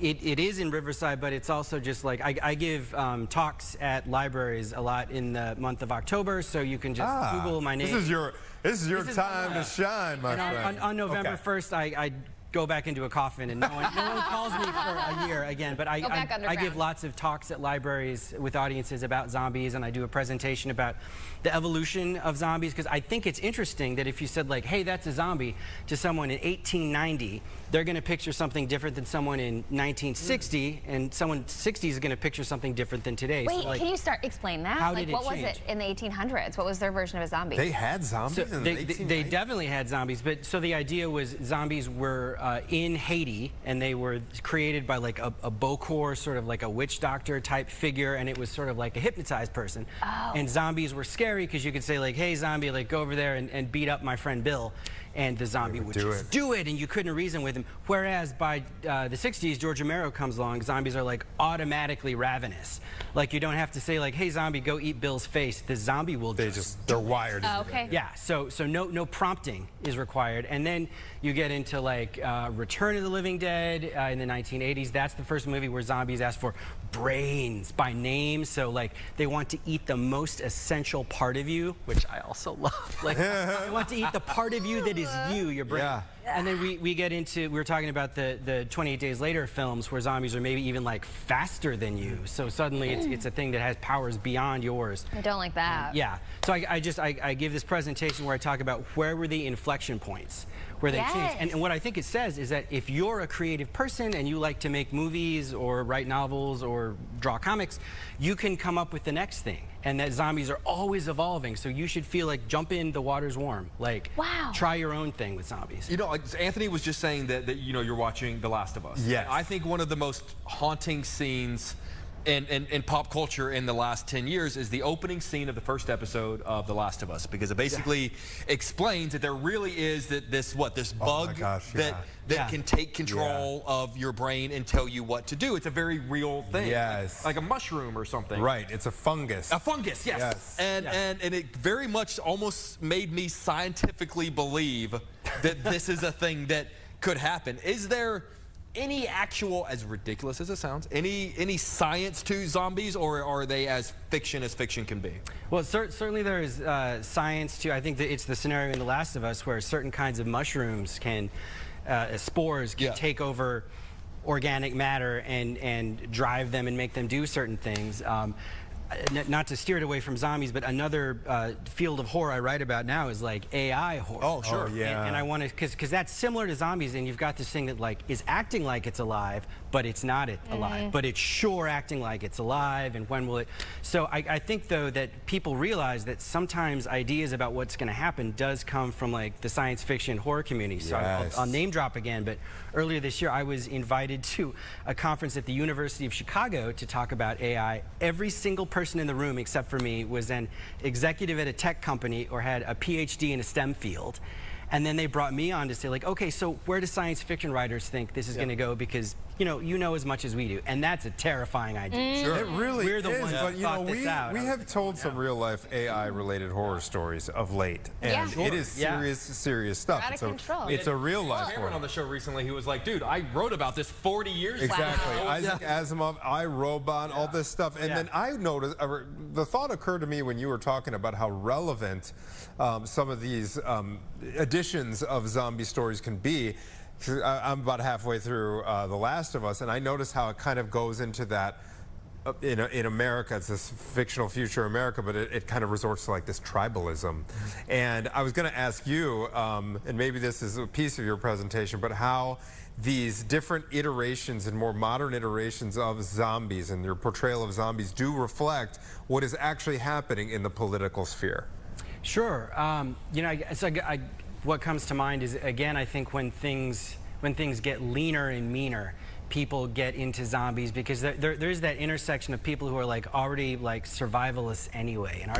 It is in Riverside, but it's also just like, I give talks at libraries a lot in the month of October, so you can just Google my name.
This is your time to shine, my friend.
On November 1st, I go back into a coffin and no one calls me for a year again. But I give lots of talks at libraries with audiences about zombies, and I do a presentation about the evolution of zombies, because I think it's interesting that if you said like, hey, that's a zombie, to someone in 1890, they're going to picture something different than someone in 1960, and someone in 60 is going to picture something different than today.
Wait,
so, like,
can you explain that?
How did it
what
change?
was it in the 1800s? What was their version of a zombie?
They had zombies in the 1890s?
They definitely had zombies, but so the idea was zombies were in Haiti, and they were created by like a Bokor, sort of like a witch doctor type figure, and it was sort of like a hypnotized person. And zombies were scary because you could say like, hey, zombie, like go over there and beat up my friend Bill. And the zombie would just do it, and you couldn't reason with him. Whereas by the 60s, George Romero comes along, zombies are like automatically ravenous. Like you don't have to say like, hey, zombie, go eat Bill's face. The zombie will
they're wired.
Okay.
Yeah, so no prompting is required. And then you get into like Return of the Living Dead in the 1980s. That's the first movie where zombies ask for brains by name. So like they want to eat the most essential part of you, which I also love. Like they want to eat the part of you that is you, your brain. Yeah. And then we get into, we were talking about the 28 Days Later films where zombies are maybe even like faster than you. So suddenly it's a thing that has powers beyond yours.
I don't like that.
Yeah. So I give this presentation where I talk about where were the inflection points where they change. And what I think it says is that if you're a creative person and you like to make movies or write novels or draw comics, you can come up with the next thing. And that zombies are always evolving, so you should feel like jump in, the water's warm. Like, try your own thing with zombies.
You know, like Anthony was just saying that you know, you're watching The Last of Us.
Yes.
I think one of the most haunting scenes in pop culture in the last 10 years is the opening scene of the first episode of The Last of Us, because it basically explains that there really is this bug that can take control of your brain and tell you what to do. It's a very real thing.
Yes.
Like a mushroom or something.
Right, it's a fungus.
A fungus, yes. And it very much almost made me scientifically believe that this is a thing that could happen. Is there any actual, as ridiculous as it sounds, any science to zombies, or are they as fiction can be?
Well, certainly there is science to. I think that it's the scenario in The Last of Us where certain kinds of mushrooms can, spores can take over organic matter and drive them and make them do certain things. Not to steer it away from zombies, but another field of horror I write about now is like AI horror.
Oh, sure.
Yeah.
And I want to, because that's similar to zombies, and you've got this thing that like is acting like it's alive, but it's not alive, but it's sure acting like it's alive, and when will it? So I think though that people realize that sometimes ideas about what's going to happen does come from like the science fiction horror community. So I'll name drop again, but earlier this year I was invited to a conference at the University of Chicago to talk about AI. Every single person in the room except for me was an executive at a tech company or had a PhD in a STEM field. And then they brought me on to say, like, okay, so where do science fiction writers think this is going to go? Because you know as much as we do, and that's a terrifying idea.
Sure. It really
We're the
is,
ones
but
that
you know,
thought
we have told some real-life AI-related horror stories of late, and it is serious stuff.
Out of control.
It's a real-life
horror. On the show recently, he was like, dude, I wrote about this 40 years ago.
Exactly. Isaac Asimov, iRobot, all this stuff. And then I noticed, the thought occurred to me when you were talking about how relevant some of these editions of zombie stories can be. I'm about halfway through The Last of Us, and I noticed how it kind of goes into that, in America, it's this fictional future America, but it kind of resorts to like this tribalism. And I was going to ask you, and maybe this is a piece of your presentation, but how these different iterations and more modern iterations of zombies and their portrayal of zombies do reflect what is actually happening in the political sphere.
Sure. You know, what comes to mind is, again, I think when things get leaner and meaner, people get into zombies because there's that intersection of people who are like already like survivalists anyway. And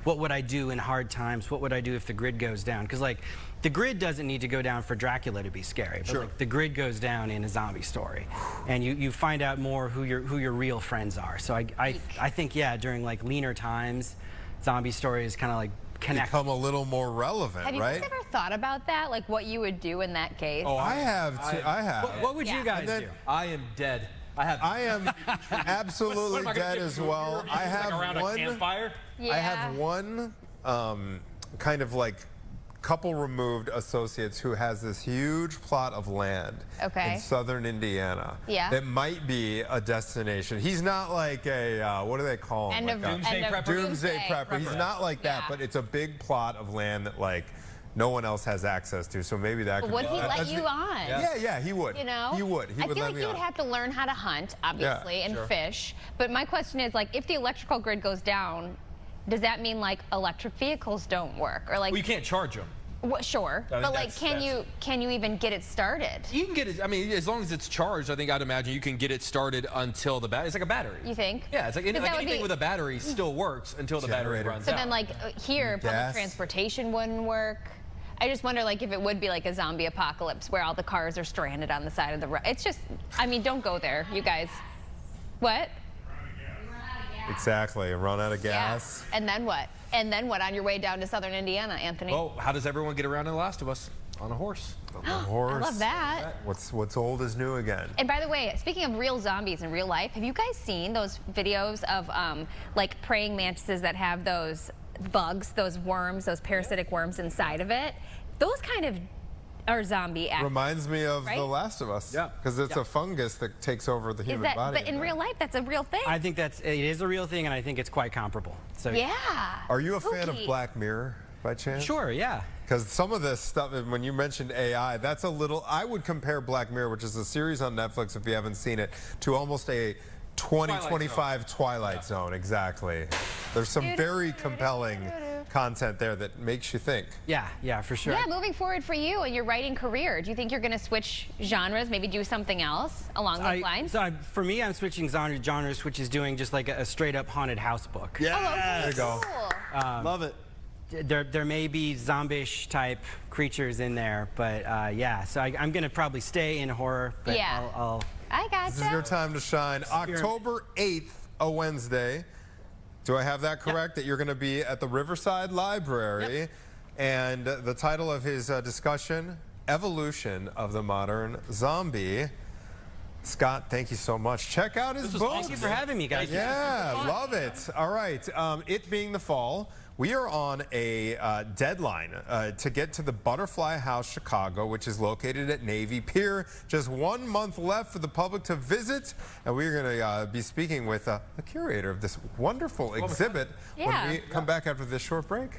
what would I do in hard times? What would I do if the grid goes down? Because like the grid doesn't need to go down for Dracula to be scary, but like, the grid goes down in a zombie story, and you find out more who your real friends are. So I think during like leaner times, zombie stories kind of like
become a little more relevant,
have you guys ever thought about that? Like what you would do in that case?
Oh, I have. I have.
What would you guys do?
I am dead.
I am absolutely dead as well. I have
around a campfire.
I have one kind of like couple removed associates who has this huge plot of land in southern Indiana that might be a destination. He's not like a, what do they call him?
Doomsday prepper.
Doomsday prepper. He's not like that, but it's a big plot of land that like no one else has access to, so maybe that could
would he let you on?
Yeah, he would.
You know?
He would.
I feel like you would have to learn how to hunt, obviously, and fish. But my question is, like, if the electrical grid goes down, does that mean like electric vehicles don't work, or like?
Well, you can't charge them.
Well, sure, but like, can you even get it started?
You can get it. I mean, as long as it's charged, I think I'd imagine you can get it started until the battery. It's like a battery.
You think?
Yeah, it's like anything with a battery still works until the battery runs out.
So then, like here, public transportation wouldn't work. I just wonder, like, if it would be like a zombie apocalypse where all the cars are stranded on the side of the road. It's just, I mean, don't go there, you guys. What?
Exactly, run out of gas.
Yeah. And then what? And then what on your way down to southern Indiana, Anthony?
Well, how does everyone get around in The Last of Us? On a horse.
On a horse.
I love that.
What's old is new again.
And by the way, speaking of real zombies in real life, have you guys seen those videos of like praying mantises that have those bugs, those worms, those parasitic worms inside of it? Those kind of are zombie active.
Reminds me of The Last of Us. Yeah. Because it's a fungus that takes over the human body.
But in real life, that's a real thing.
I think it is a real thing, and I think it's quite comparable. So
Are you a fan of Black Mirror by chance?
Sure, yeah.
Because some of this stuff, when you mentioned AI, that's a little, I would compare Black Mirror, which is a series on Netflix if you haven't seen it, to almost a 2025 Twilight Zone. Exactly. There's some very compelling content there that makes you think.
Yeah, for sure.
Yeah, moving forward for you and your writing career, do you think you're going to switch genres, maybe do something else along those lines?
So for me, I'm switching genres, which is doing just like a straight-up haunted house book.
Yeah, there you go.
Love it.
There may be zombie-ish type creatures in there, but yeah, so I'm going to probably stay in horror, but
I gotcha.
This is your time to shine. October 8th, a Wednesday. Do I have that correct? That you're going to be at the Riverside Library. And the title of his discussion, Evolution of the Modern Zombie. Scott, thank you so much. Check out his book.
Thank you for having me, guys.
Yeah, love it. All right, it being the fall, we are on a deadline to get to the Butterfly House Chicago, which is located at Navy Pier. Just 1 month left for the public to visit, and we're going to be speaking with the curator of this wonderful exhibit when we come back after this short break.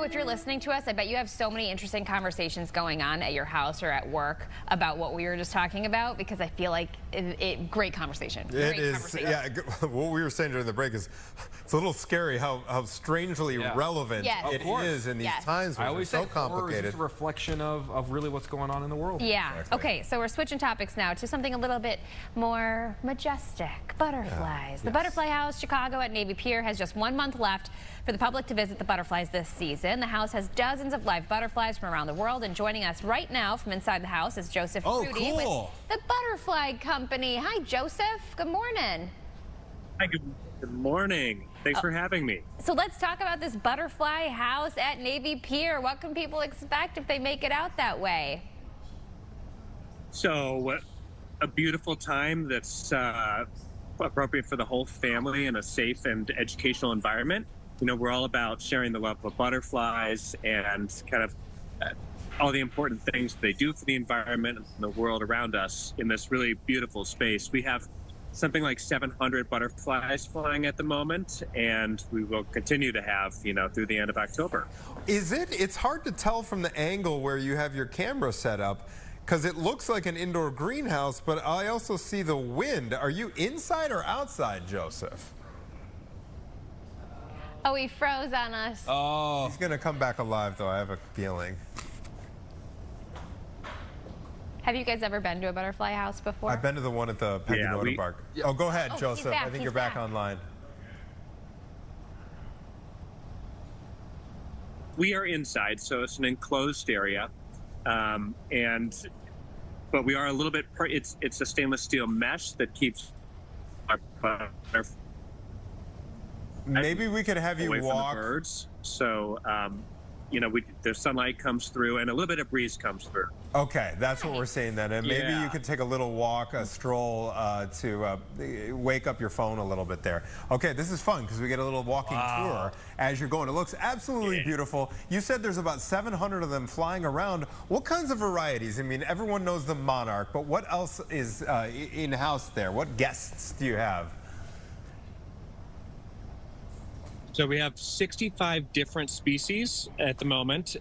If you're listening to us, I bet you have so many interesting conversations going on at your house or at work about what we were just talking about, because I feel like great conversation.
It is, yeah. What we were saying during the break is it's a little scary how strangely relevant it is in these times where it's so complicated.
It's a reflection of really what's going on in the world.
Yeah. Exactly. Okay, so we're switching topics now to something a little bit more majestic. Butterflies. The Butterfly House Chicago at Navy Pier has just 1 month left for the public to visit the butterflies this season. The house has dozens of live butterflies from around the world, and joining us right now from inside the house is Joseph Rudy with the Butterfly Company. Hi, Joseph. Good morning.
Hi, good morning. Thanks for having me.
So let's talk about this Butterfly House at Navy Pier. What can people expect if they make it out that way?
So, a beautiful time that's appropriate for the whole family in a safe and educational environment. You know, we're all about sharing the love of butterflies and kind of all the important things they do for the environment and the world around us in this really beautiful space. We have something like 700 butterflies flying at the moment, and we will continue to have, you know, through the end of October.
It's hard to tell from the angle where you have your camera set up, because it looks like an indoor greenhouse, but I also see the wind. Are you inside or outside, Joseph?
Oh, he froze on us.
Oh. He's going to come back alive, though, I have a feeling.
Have you guys ever been to a butterfly house before?
I've been to the one at the Peggy Motor Park. Oh, go ahead, Joseph. I think you're back online.
We are inside, so it's an enclosed area. But we are a little bit, it's a stainless steel mesh that keeps our
maybe we could have you
away
walk.
From the birds. So, you know, the sunlight comes through and a little bit of breeze comes through.
Okay, that's what we're saying then. And maybe you could take a little walk, a stroll to wake up your phone a little bit there. Okay, this is fun because we get a little walking tour as you're going. It looks absolutely beautiful. You said there's about 700 of them flying around. What kinds of varieties? I mean, everyone knows the monarch, but what else is in-house there? What guests do you have?
So we have 65 different species at the moment.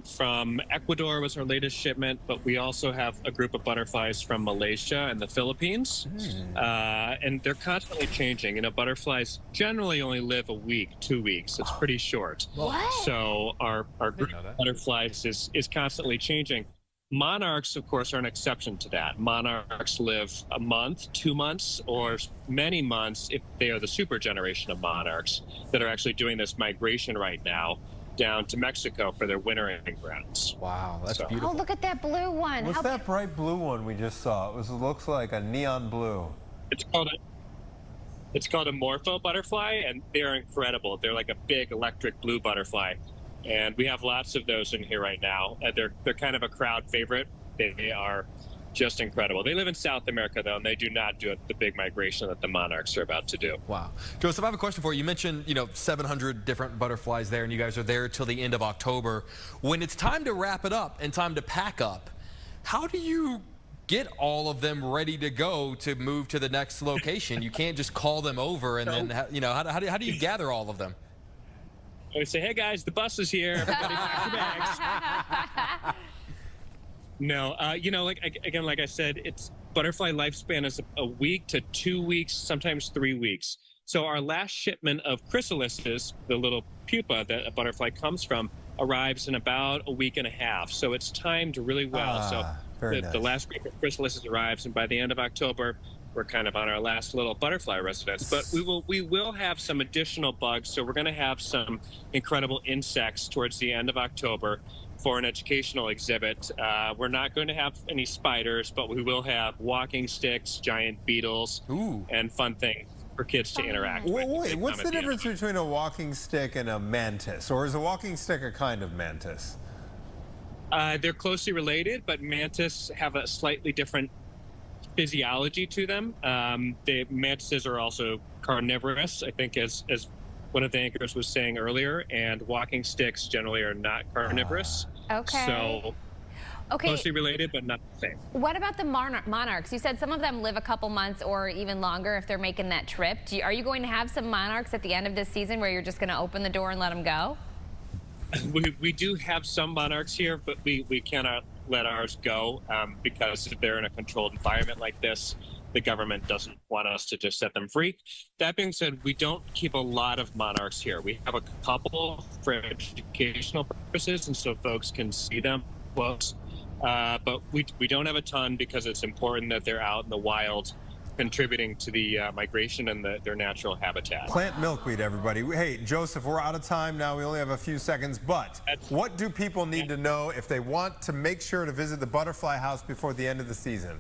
From Ecuador was our latest shipment, but we also have a group of butterflies from Malaysia and the Philippines. And they're constantly changing. You know, butterflies generally only live a week, 2 weeks. It's pretty short.
What?
So our group of butterflies is constantly changing. Monarchs, of course, are an exception to that. Monarchs live a month, 2 months, or many months if they are the super generation of monarchs that are actually doing this migration right now down to Mexico for their wintering grounds.
Wow, that's beautiful.
Oh, look at that blue one.
What's that bright blue one we just saw? It looks like a neon blue.
It's called a morpho butterfly, and they're incredible. They're like a big electric blue butterfly. And we have lots of those in here right now. They're kind of a crowd favorite. They are just incredible. They live in South America, though, and they do not do the big migration that the monarchs are about to do.
Wow. Joseph, I have a question for you. You mentioned, 700 different butterflies there, and you guys are there till the end of October. When it's time to wrap it up and time to pack up, how do you get all of them ready to go to move to the next location? You can't just call them over and then, how do you gather all of them?
I would say, hey guys, the bus is here. Everybody pack your bags. No, like I said, it's butterfly lifespan is a week to 2 weeks, sometimes 3 weeks. So our last shipment of chrysalises, the little pupa that a butterfly comes from, arrives in about a week and a half. So it's timed really well. So the last group of chrysalises arrives, and by the end of October, we're kind of on our last little butterfly residence. But we will have some additional bugs. So we're going to have some incredible insects towards the end of October for an educational exhibit. We're not going to have any spiders, but we will have walking sticks, giant beetles, and fun things for kids to interact with.
Wait, what's the difference between a walking stick and a mantis? Or is a walking stick a kind of mantis?
They're closely related, but mantis have a slightly different physiology to them. The mantises are also carnivorous, I think, as one of the anchors was saying earlier, and walking sticks generally are not carnivorous.
Okay.
So closely related, but not the same.
What about the monarchs? You said some of them live a couple months or even longer if they're making that trip. Are you going to have some monarchs at the end of this season where you're just going to open the door and let them go?
We do have some monarchs here, but we cannot let ours go because if they're in a controlled environment like this, the government doesn't want us to just set them free. That being said, we don't keep a lot of monarchs here. We have a couple for educational purposes, and so folks can see them close. But we don't have a ton because it's important that they're out in the wild contributing to the migration and their natural habitat.
Plant milkweed, everybody. Hey, Joseph, we're out of time now. We only have a few seconds, but what do people need to know if they want to make sure to visit the butterfly house before the end of the season?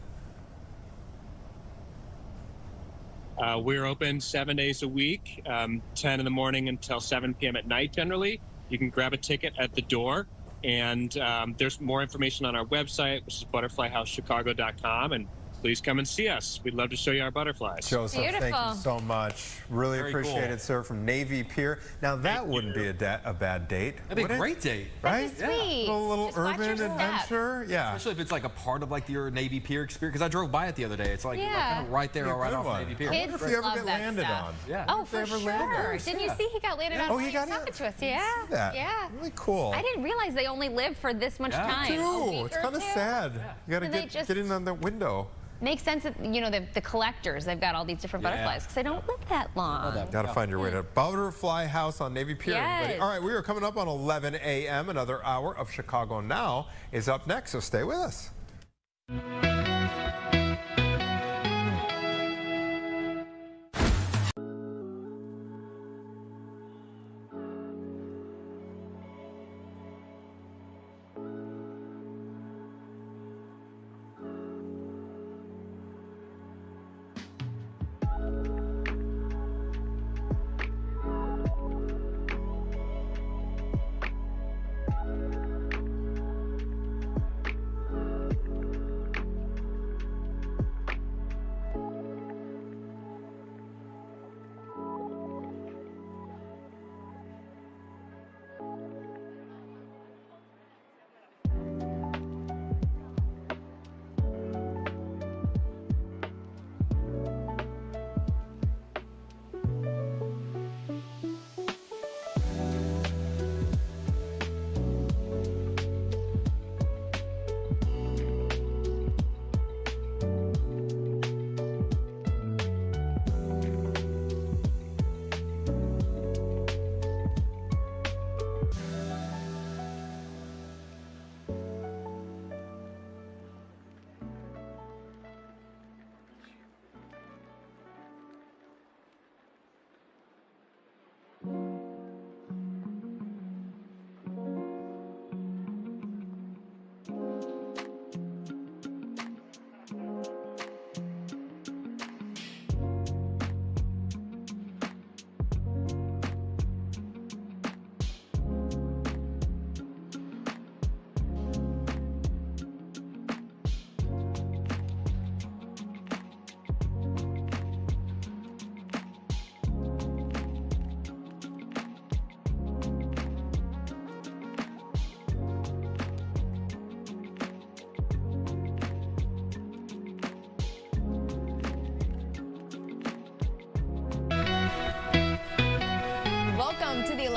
We're open 7 days a week, 10 in the morning until 7 p.m. at night generally. You can grab a ticket at the door, and there's more information on our website, which is butterflyhousechicago.com, and please come and see us. We'd love to show you our butterflies.
Joseph, thank you so much. Really appreciate it, sir, from Navy Pier. Now, that wouldn't be a bad date.
That'd be a great date.
Right?
That'd be sweet.
A little urban adventure. Yeah.
Especially if it's like a part of like your Navy Pier experience. Because I drove by it the other day. It's like, kind of right there, right off Navy Pier.
I wonder if you ever get landed on.
Yeah. Oh, for sure. Didn't you see he got landed on?
Oh, he got
landed to us. Yeah.
Yeah. Really cool.
I didn't realize they only live for this much time.
Me too. It's kind of sad. You got to get in on the window.
Makes sense that, the collectors, they've got all these different butterflies because they don't live that long.
Got to find your way to Butterfly House on Navy Pier, everybody. All right, we are coming up on 11 a.m. Another hour of Chicago Now is up next, so stay with us.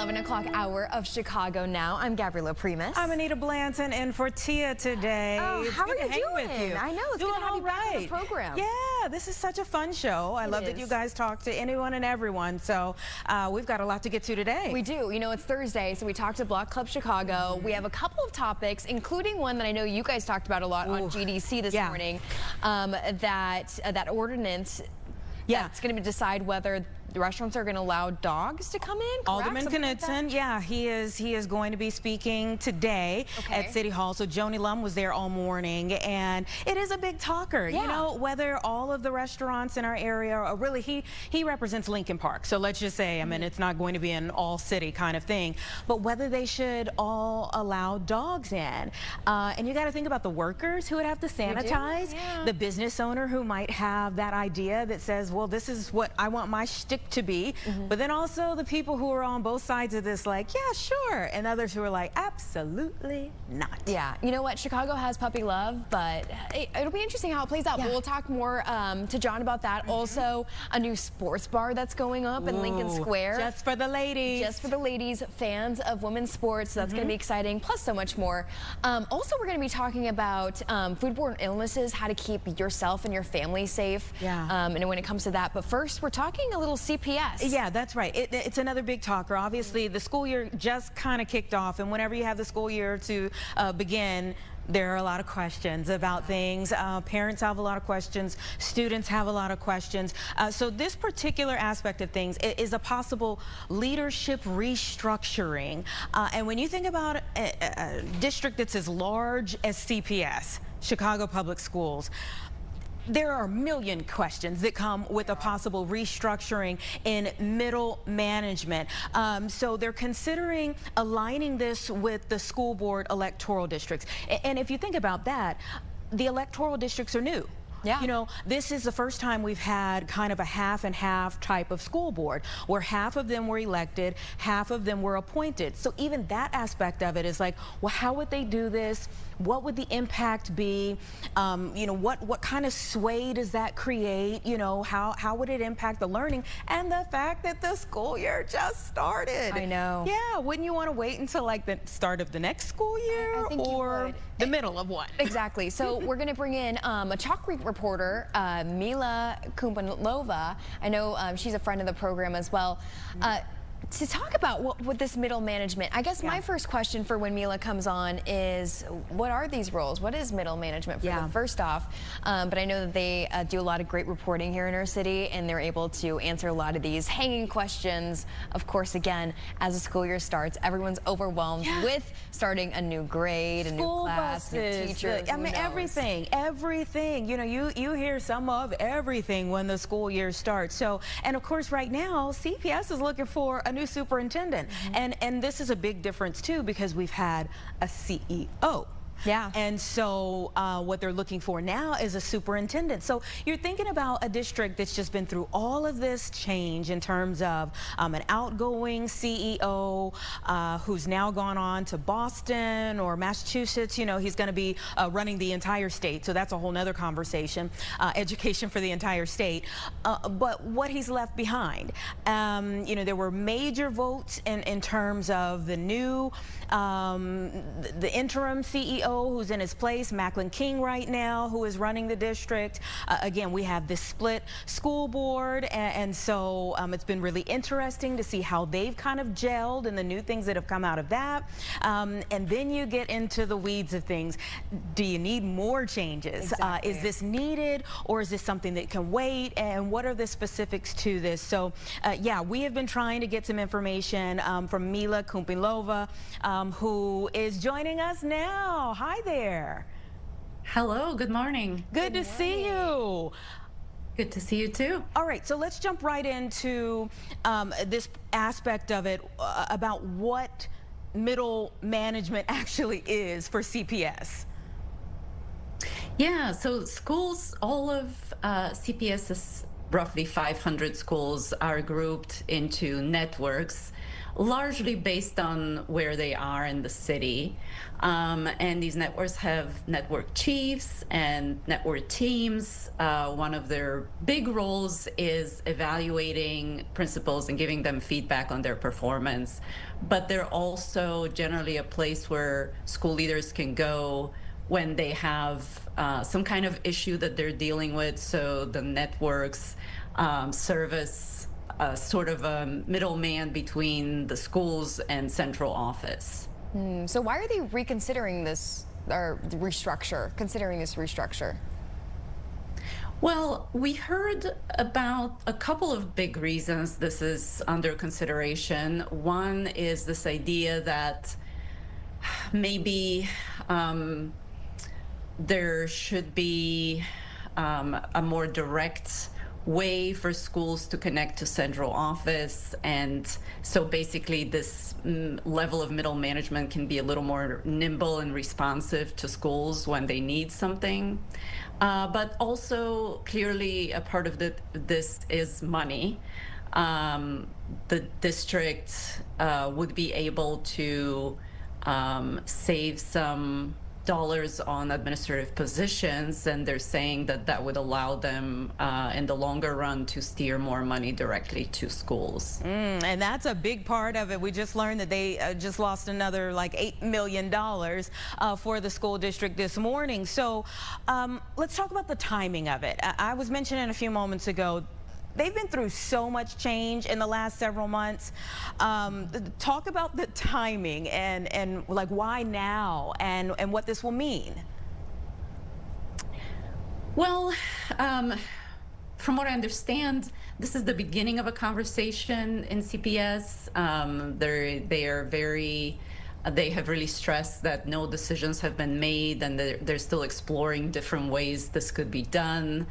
11 o'clock hour of Chicago Now. I'm Gabriela Primus.
I'm Anita Blanton in for Tia today.
Oh,
it's
how
good
are you
to hang
doing?
with you.
I know, it's good to have you back on the program.
Yeah, this is such a fun show. I love that you guys talk to anyone and everyone. So we've got a lot to get to today.
We do. You know, it's Thursday, so we talked to Block Club Chicago. We have a couple of topics, including one that I know you guys talked about a lot on GDC this morning, that ordinance. Yeah, it's going to decide whether the restaurants are going to allow dogs to come in. Correct?
Alderman Knudsen, yeah, he is going to be speaking today at City Hall. So Joni Lum was there all morning, and it is a big talker. You know, whether all of the restaurants in our area are really, he represents Lincoln Park. So let's just say, I mean, it's not going to be an all city kind of thing, but whether they should all allow dogs in. And you got to think about the workers who would have to sanitize, the business owner who might have that idea that says, well, this is what I want my shtick to be, but then also the people who are on both sides of this like, yeah, sure, and others who are like, absolutely not.
Yeah, you know what, Chicago has puppy love, but it'll be interesting how it plays out. But we'll talk more to John about that. Also, a new sports bar that's going up in Logan Square.
Just for the ladies.
Just for the ladies, fans of women's sports. So that's going to be exciting, plus so much more. Also, we're going to be talking about foodborne illnesses, how to keep yourself and your family safe, and when it comes to that. But first, we're talking a little CPS.
Yeah, that's right. It's another big talker. Obviously, the school year just kind of kicked off, and whenever you have the school year to begin, there are a lot of questions about things. Parents have a lot of questions. Students have a lot of questions. So this particular aspect of things is a possible leadership restructuring. And when you think about a district that's as large as CPS, Chicago Public Schools, there are a million questions that come with a possible restructuring in middle management. So they're considering aligning this with the school board electoral districts. And if you think about that, the electoral districts are new. Yeah. You know, this is the first time we've had kind of a half and half type of school board where half of them were elected, half of them were appointed. So even that aspect of it is like, well, how would they do this? What would the impact be? You know, what kind of sway does that create? You know, how would it impact the learning? And the fact that the school year just started.
I know.
Yeah, wouldn't you want to wait until like the start of the next school year or the middle of one?
Exactly. So we're going to bring in a Chalk Creek reporter, Mila Kumpanlova. I know she's a friend of the program as well. To talk about what this middle management, I guess my first question for when Mila comes on is, what are these roles? What is middle management for them, first off? But I know that they do a lot of great reporting here in our city, and they're able to answer a lot of these hanging questions. Of course, again, as the school year starts, everyone's overwhelmed with starting a new grade, a new class, new teacher.
I mean, everything. You know, you hear some of everything when the school year starts. So, and of course, right now, CPS is looking for a new superintendent, and this is a big difference too, because we've had a CEO. Yeah. And so what they're looking for now is a superintendent. So you're thinking about a district that's just been through all of this change in terms of an outgoing CEO who's now gone on to Boston or Massachusetts. You know, he's going to be running the entire state. So that's a whole nother conversation, education for the entire state. But what he's left behind, you know, there were major votes in terms of the new, the interim CEO who's in his place, Macklin King right now, who is running the district. Again, we have this split school board, and so it's been really interesting to see how they've kind of gelled and the new things that have come out of that. And then you get into the weeds of things. Do you need more changes?
Exactly.
Is this needed, or is this something that can wait? And what are the specifics to this? So, yeah, we have been trying to get some information from Mila Kumpanlova, who is joining us now. Hi there.
Hello, good morning.
Good to see you.
Good to see you too.
All right, so let's jump right into this aspect of it about what middle management actually is for CPS.
Yeah, so schools, all of CPS's roughly 500 schools are grouped into networks largely based on where they are in the city. And these networks have network chiefs and network teams. One of their big roles is evaluating principals and giving them feedback on their performance. But they're also generally a place where school leaders can go when they have some kind of issue that they're dealing with. So the networks service sort of a middleman between the schools and central office.
So why are they reconsidering this, or considering this restructure?
Well, we heard about a couple of big reasons this is under consideration. One is this idea that maybe there should be a more direct way for schools to connect to central office, and so basically this level of middle management can be a little more nimble and responsive to schools when they need something. But also clearly a part of this is money. The district would be able to save some dollars on administrative positions, and they're saying that that would allow them in the longer run to steer more money directly to schools.
And that's a big part of it. We just learned that they just lost another like $8 million for the school district this morning. So let's talk about the timing of it. I was mentioning a few moments ago, they've been through so much change in the last several months. Talk about the timing and like why now and what this will mean.
Well, from what I understand, this is the beginning of a conversation in CPS. They have really stressed that no decisions have been made, and they're still exploring different ways this could be done.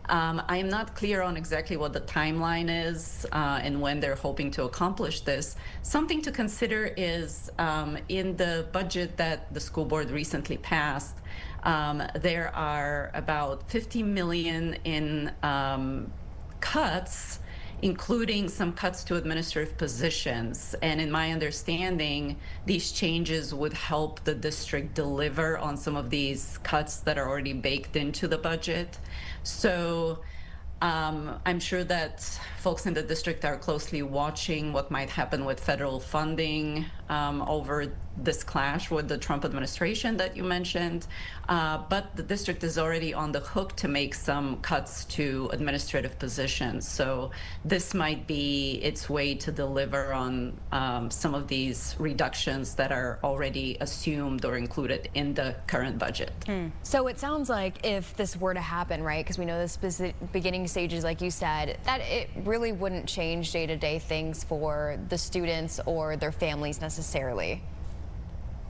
I am not clear on exactly what the timeline is and when they're hoping to accomplish this. Something to consider is in the budget that the school board recently passed, there are about $50 million in cuts, including some cuts to administrative positions. And in my understanding, these changes would help the district deliver on some of these cuts that are already baked into the budget. So I'm sure that folks in the district are closely watching what might happen with federal funding over this clash with the Trump administration that you mentioned. But the district is already on the hook to make some cuts to administrative positions. So this might be its way to deliver on some of these reductions that are already assumed or included in the current budget.
So it sounds like if this were to happen, right, because we know the beginning stages, like you said, that it really wouldn't change day-to-day things for the students or their families necessarily.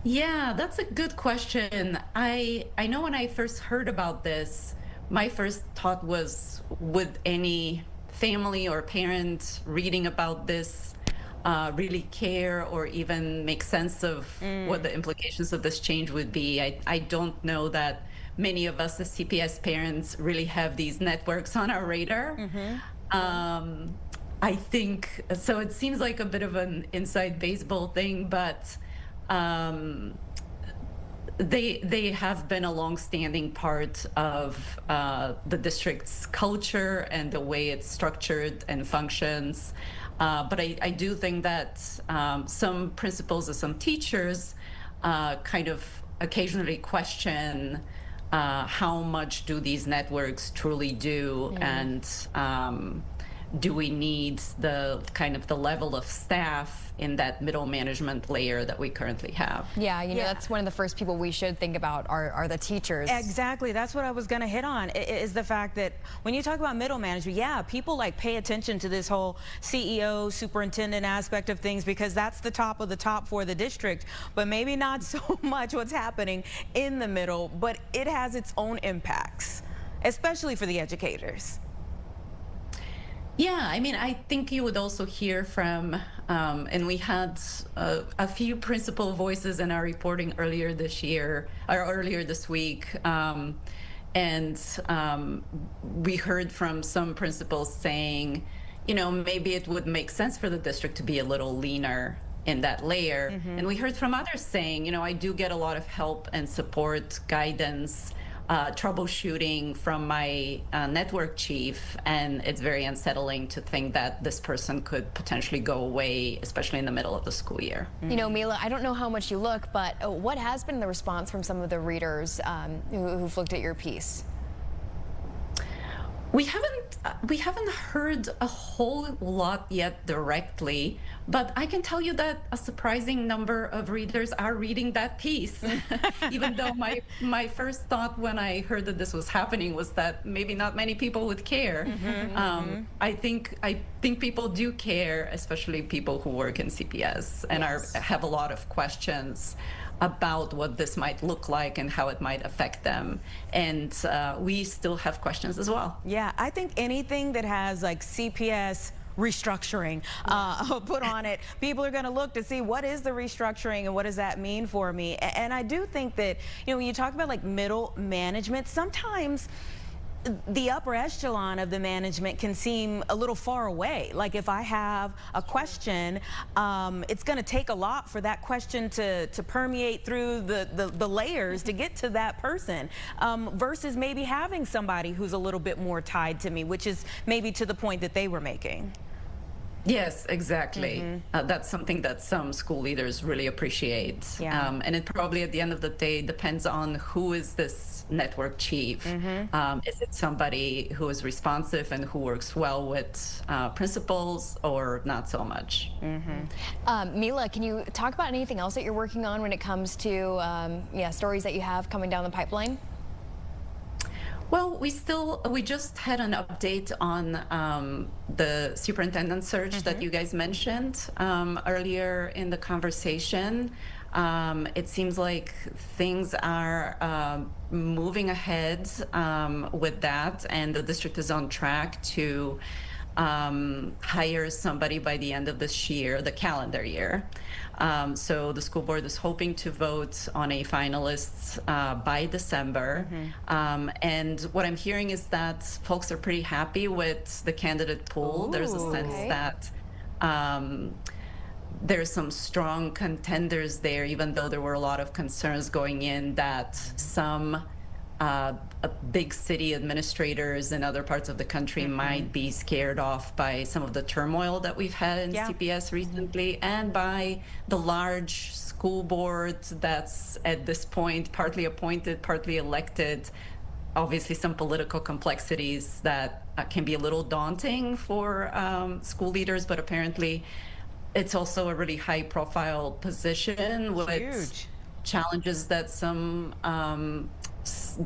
Yeah, that's a good question. I know when I first heard about this, my first thought was, would any family or parent reading about this really care or even make sense of what the implications of this change would be? I don't know that many of us as CPS parents really have these networks on our radar. I think, so it seems like a bit of an inside baseball thing, but they have been a long-standing part of the district's culture and the way it's structured and functions. But I do think that some principals and some teachers kind of occasionally question how much do these networks truly do, and do we need the kind of the level of staff in that middle management layer that we currently have?
Yeah, you know, that's one of the first people we should think about are the teachers.
Exactly, that's what I was gonna hit on, is the fact that when you talk about middle management, yeah, people like pay attention to this whole CEO, superintendent aspect of things because that's the top of the top for the district, but maybe not so much what's happening in the middle, but it has its own impacts, especially for the educators.
Yeah, I mean, I think you would also hear from, and we had a few principal voices in our reporting earlier this year, or earlier this week, and we heard from some principals saying, you know, maybe it would make sense for the district to be a little leaner in that layer. And we heard from others saying, you know, I do get a lot of help and support, guidance, troubleshooting from my network chief, and it's very unsettling to think that this person could potentially go away, especially in the middle of the school year.
You know, Mila, I don't know how much you look, but what has been the response from some of the readers who've looked at your piece?
We haven't heard a whole lot yet directly, but I can tell you that a surprising number of readers are reading that piece. Even though my first thought when I heard that this was happening was that maybe not many people would care. I think people do care, especially people who work in CPS and have a lot of questions about what this might look like and how it might affect them. And we still have questions as well.
Yeah, I think anything that has like CPS restructuring put on it, people are going to look to see what is the restructuring and what does that mean for me. And I do think that, you know, when you talk about like middle management, sometimes the upper echelon of the management can seem a little far away. Like if I have a question, it's going to take a lot for that question to permeate through the layers to get to that person, versus maybe having somebody who's a little bit more tied to me, which is maybe to the point that they were making.
Yes, exactly. That's something that some school leaders really appreciate. And it probably at the end of the day depends on who is this network chief. Is it somebody who is responsive and who works well with principals, or not so much?
Mila, can you talk about anything else that you're working on when it comes to stories that you have coming down the pipeline?
Well, we just had an update on the superintendent search that you guys mentioned earlier in the conversation. It seems like things are moving ahead with that, and the district is on track to hire somebody by the end of this year, the calendar year. So the school board is hoping to vote on a finalist by December. And what I'm hearing is that folks are pretty happy with the candidate pool. There's a sense that there's some strong contenders there, even though there were a lot of concerns going in that some big city administrators in other parts of the country might be scared off by some of the turmoil that we've had in CPS recently, and by the large school board that's at this point partly appointed, partly elected. Obviously some political complexities that can be a little daunting for school leaders, but apparently it's also a really high profile position with challenges that some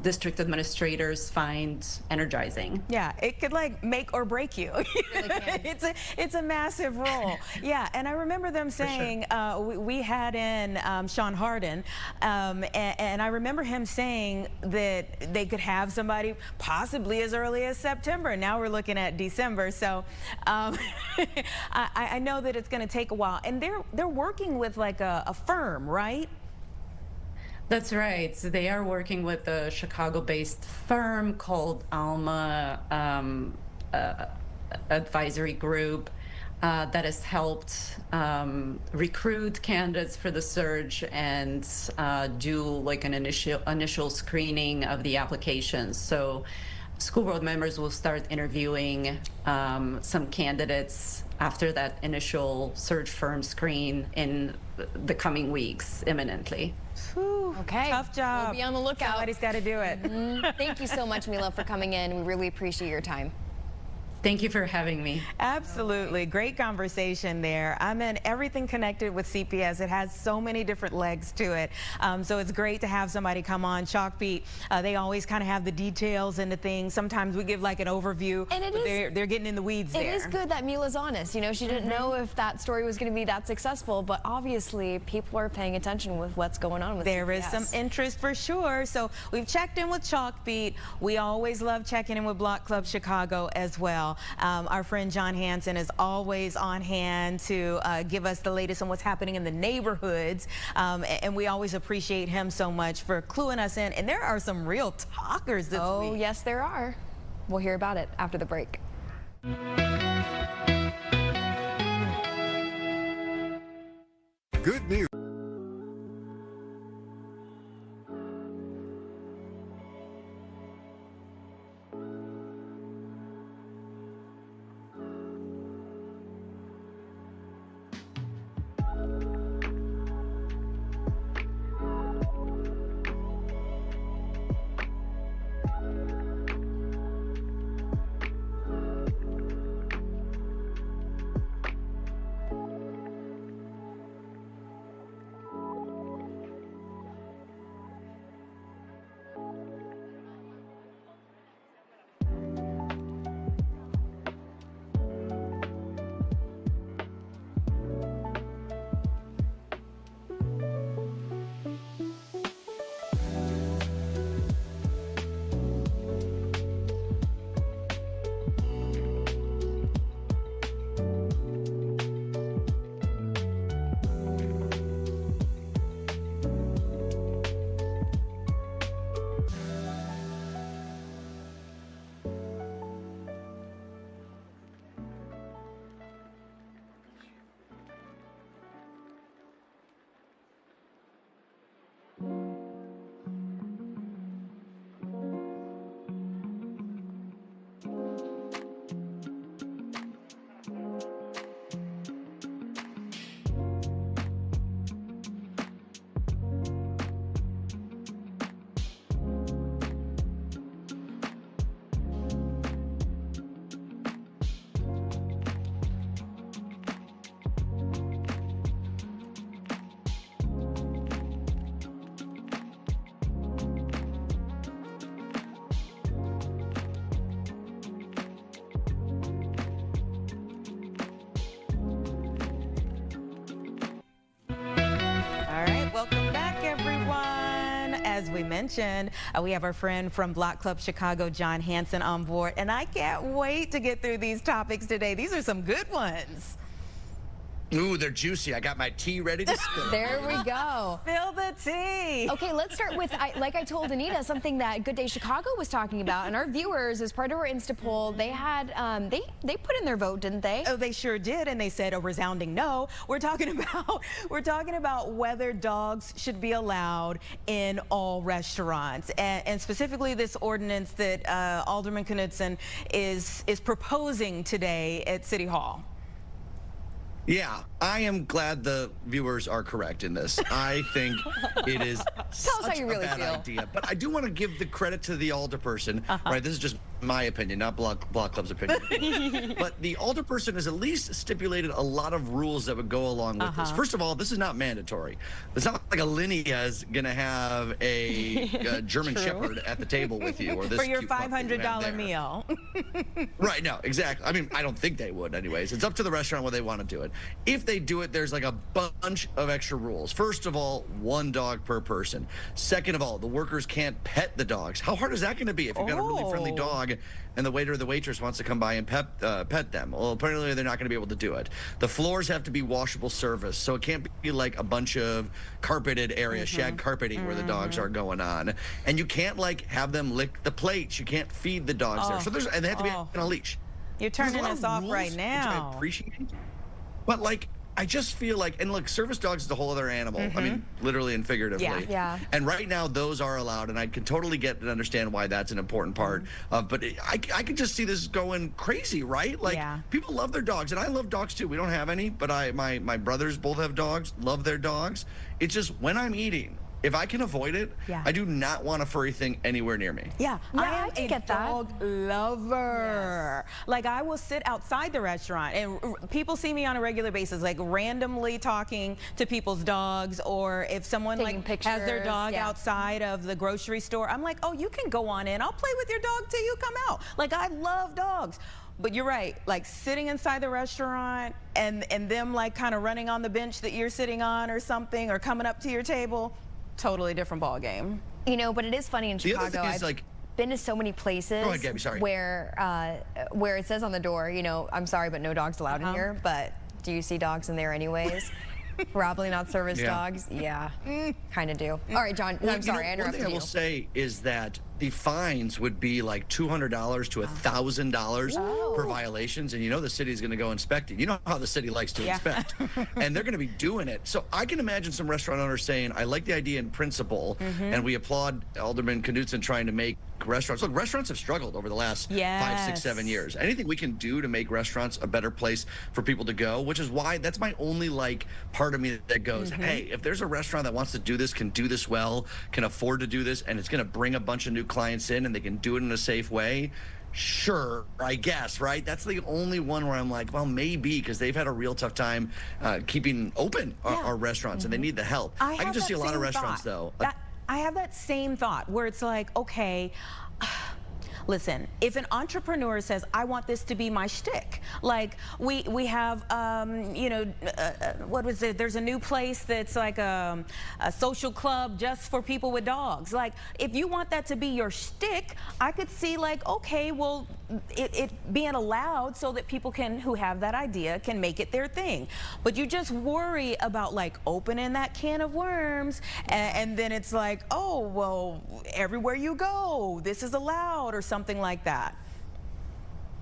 district administrators find energizing.
Yeah, it could like make or break you. It's a massive role. Yeah, and I remember them saying, we had in Sean Hardin, and I remember him saying that they could have somebody possibly as early as September. Now we're looking at December, so I know that it's going to take a while. And they're working with like a firm, right?
That's right. So they are working with a Chicago-based firm called Alma Advisory Group that has helped recruit candidates for the search and do like an initial screening of the applications. So school board members will start interviewing some candidates after that initial search firm screen in the coming weeks, imminently.
Okay.
Tough job.
We'll be on the lookout.
Somebody's got to do it.
Thank you so much, Mila, for coming in. We really appreciate your time.
Thank you for having me.
Absolutely. Great conversation there. I mean, everything connected with CPS, it has so many different legs to it. So it's great to have somebody come on. Chalkbeat, they always kind of have the details into things. Sometimes we give like an overview, and they're getting in the weeds there.
It is good that Mila's honest. You know, she didn't know if that story was going to be that successful, but obviously people are paying attention with what's going on with
There
CPS.
is some interest for sure. So we've checked in with Chalkbeat. We always love checking in with Block Club Chicago as well. Our friend John Hansen is always on hand to give us the latest on what's happening in the neighborhoods, and we always appreciate him so much for cluing us in. And there are some real talkers this week.
Oh, yes, there are. We'll hear about it after the break.
Good news.
Welcome back, everyone. As we mentioned, we have our friend from Block Club Chicago, John Hanson, on board, and I can't wait to get through these topics today. These are some good ones.
Ooh, they're juicy. I got my tea ready to spill.
There we go.
Spill the tea.
Okay, let's start with, like I told Anita, something that Good Day Chicago was talking about, and our viewers, as part of our Insta poll, they had, they put in their vote, didn't they?
Oh, they sure did, and they said a resounding no. We're talking about whether dogs should be allowed in all restaurants, and specifically this ordinance that Alderman Knudsen is proposing today at City Hall.
Yeah, I am glad the viewers are correct in this. I think it is such a bad idea. But I do want to give the credit to the alderperson. Right, this is just my opinion, not Block Club's opinion. But the alderperson has at least stipulated a lot of rules that would go along with this. First of all, this is not mandatory. It's not like a Linnea is going to have a German Shepherd at the table with you. Or this
for your $500 meal.
Right, no, exactly. I mean, I don't think they would anyways. It's up to the restaurant where they want to do it. If they do it, there's like a bunch of extra rules. First of all, 1 dog per person. Second of all, the workers can't pet the dogs. How hard is that going to be if you've got a really friendly dog and the waiter or the waitress wants to come by and pet them? Well, apparently they're not going to be able to do it. The floors have to be washable surface, so it can't be like a bunch of carpeted areas, shag carpeting where the dogs are going on. And you can't like have them lick the plates. You can't feed the dogs there. So and they have to be on a leash.
You're turning us off right now.
Which I appreciate. But like, I just feel like, and look, service dogs is a whole other animal. I mean, literally and figuratively.
Yeah.
And right now, those are allowed, and I can totally get and understand why that's an important part. But I can just see this going crazy, right? Like, people love their dogs, and I love dogs too. We don't have any, but my brothers both have dogs, love their dogs. It's just when I'm eating, if I can avoid it, I do not want a furry thing anywhere near me.
I am a dog lover. Like, I will sit outside the restaurant, and people see me on a regular basis, like randomly talking to people's dogs, or if someone has their dog outside of the grocery store, I'm like, oh, you can go on in. I'll play with your dog till you come out. Like, I love dogs. But you're right, like sitting inside the restaurant and them like kind of running on the bench that you're sitting on or something, or coming up to your table, totally different ball game.
You know, but it is funny in Chicago. I've been to so many places where it says on the door, you know, I'm sorry, but no dogs allowed in here. But do you see dogs in there anyways? Probably not service dogs. Yeah, kind of do. All right, John.
Well,
I'm sorry, I interrupted you.
One thing I will say is that the fines would be like $200 to $1,000 per violations, and you know the city is going to go inspect it. You know how the city likes to inspect, and they're going to be doing it. So I can imagine some restaurant owners saying, "I like the idea in principle," and we applaud Alderman Knudsen trying to make restaurants. Look, restaurants have struggled over the last 5, 6, 7 years. Anything we can do to make restaurants a better place for people to go, which is why that's my only part of me that goes, hey, if there's a restaurant that wants to do this, can do this well, can afford to do this, and it's going to bring a bunch of new clients in and they can do it in a safe way, sure, I guess, right? That's the only one where I'm like, well, maybe, because they've had a real tough time keeping open our restaurants, and they need the help. I can just see a lot of restaurants, though.
I have that same thought where it's like, okay, listen, if an entrepreneur says, I want this to be my shtick, like we have, you know, what was it? There's a new place that's like a social club just for people with dogs. Like, if you want that to be your shtick, I could see like, okay, well, it being allowed so that people who have that idea can make it their thing. But you just worry about like opening that can of worms and then it's like, oh, well, everywhere you go, this is allowed or something like that.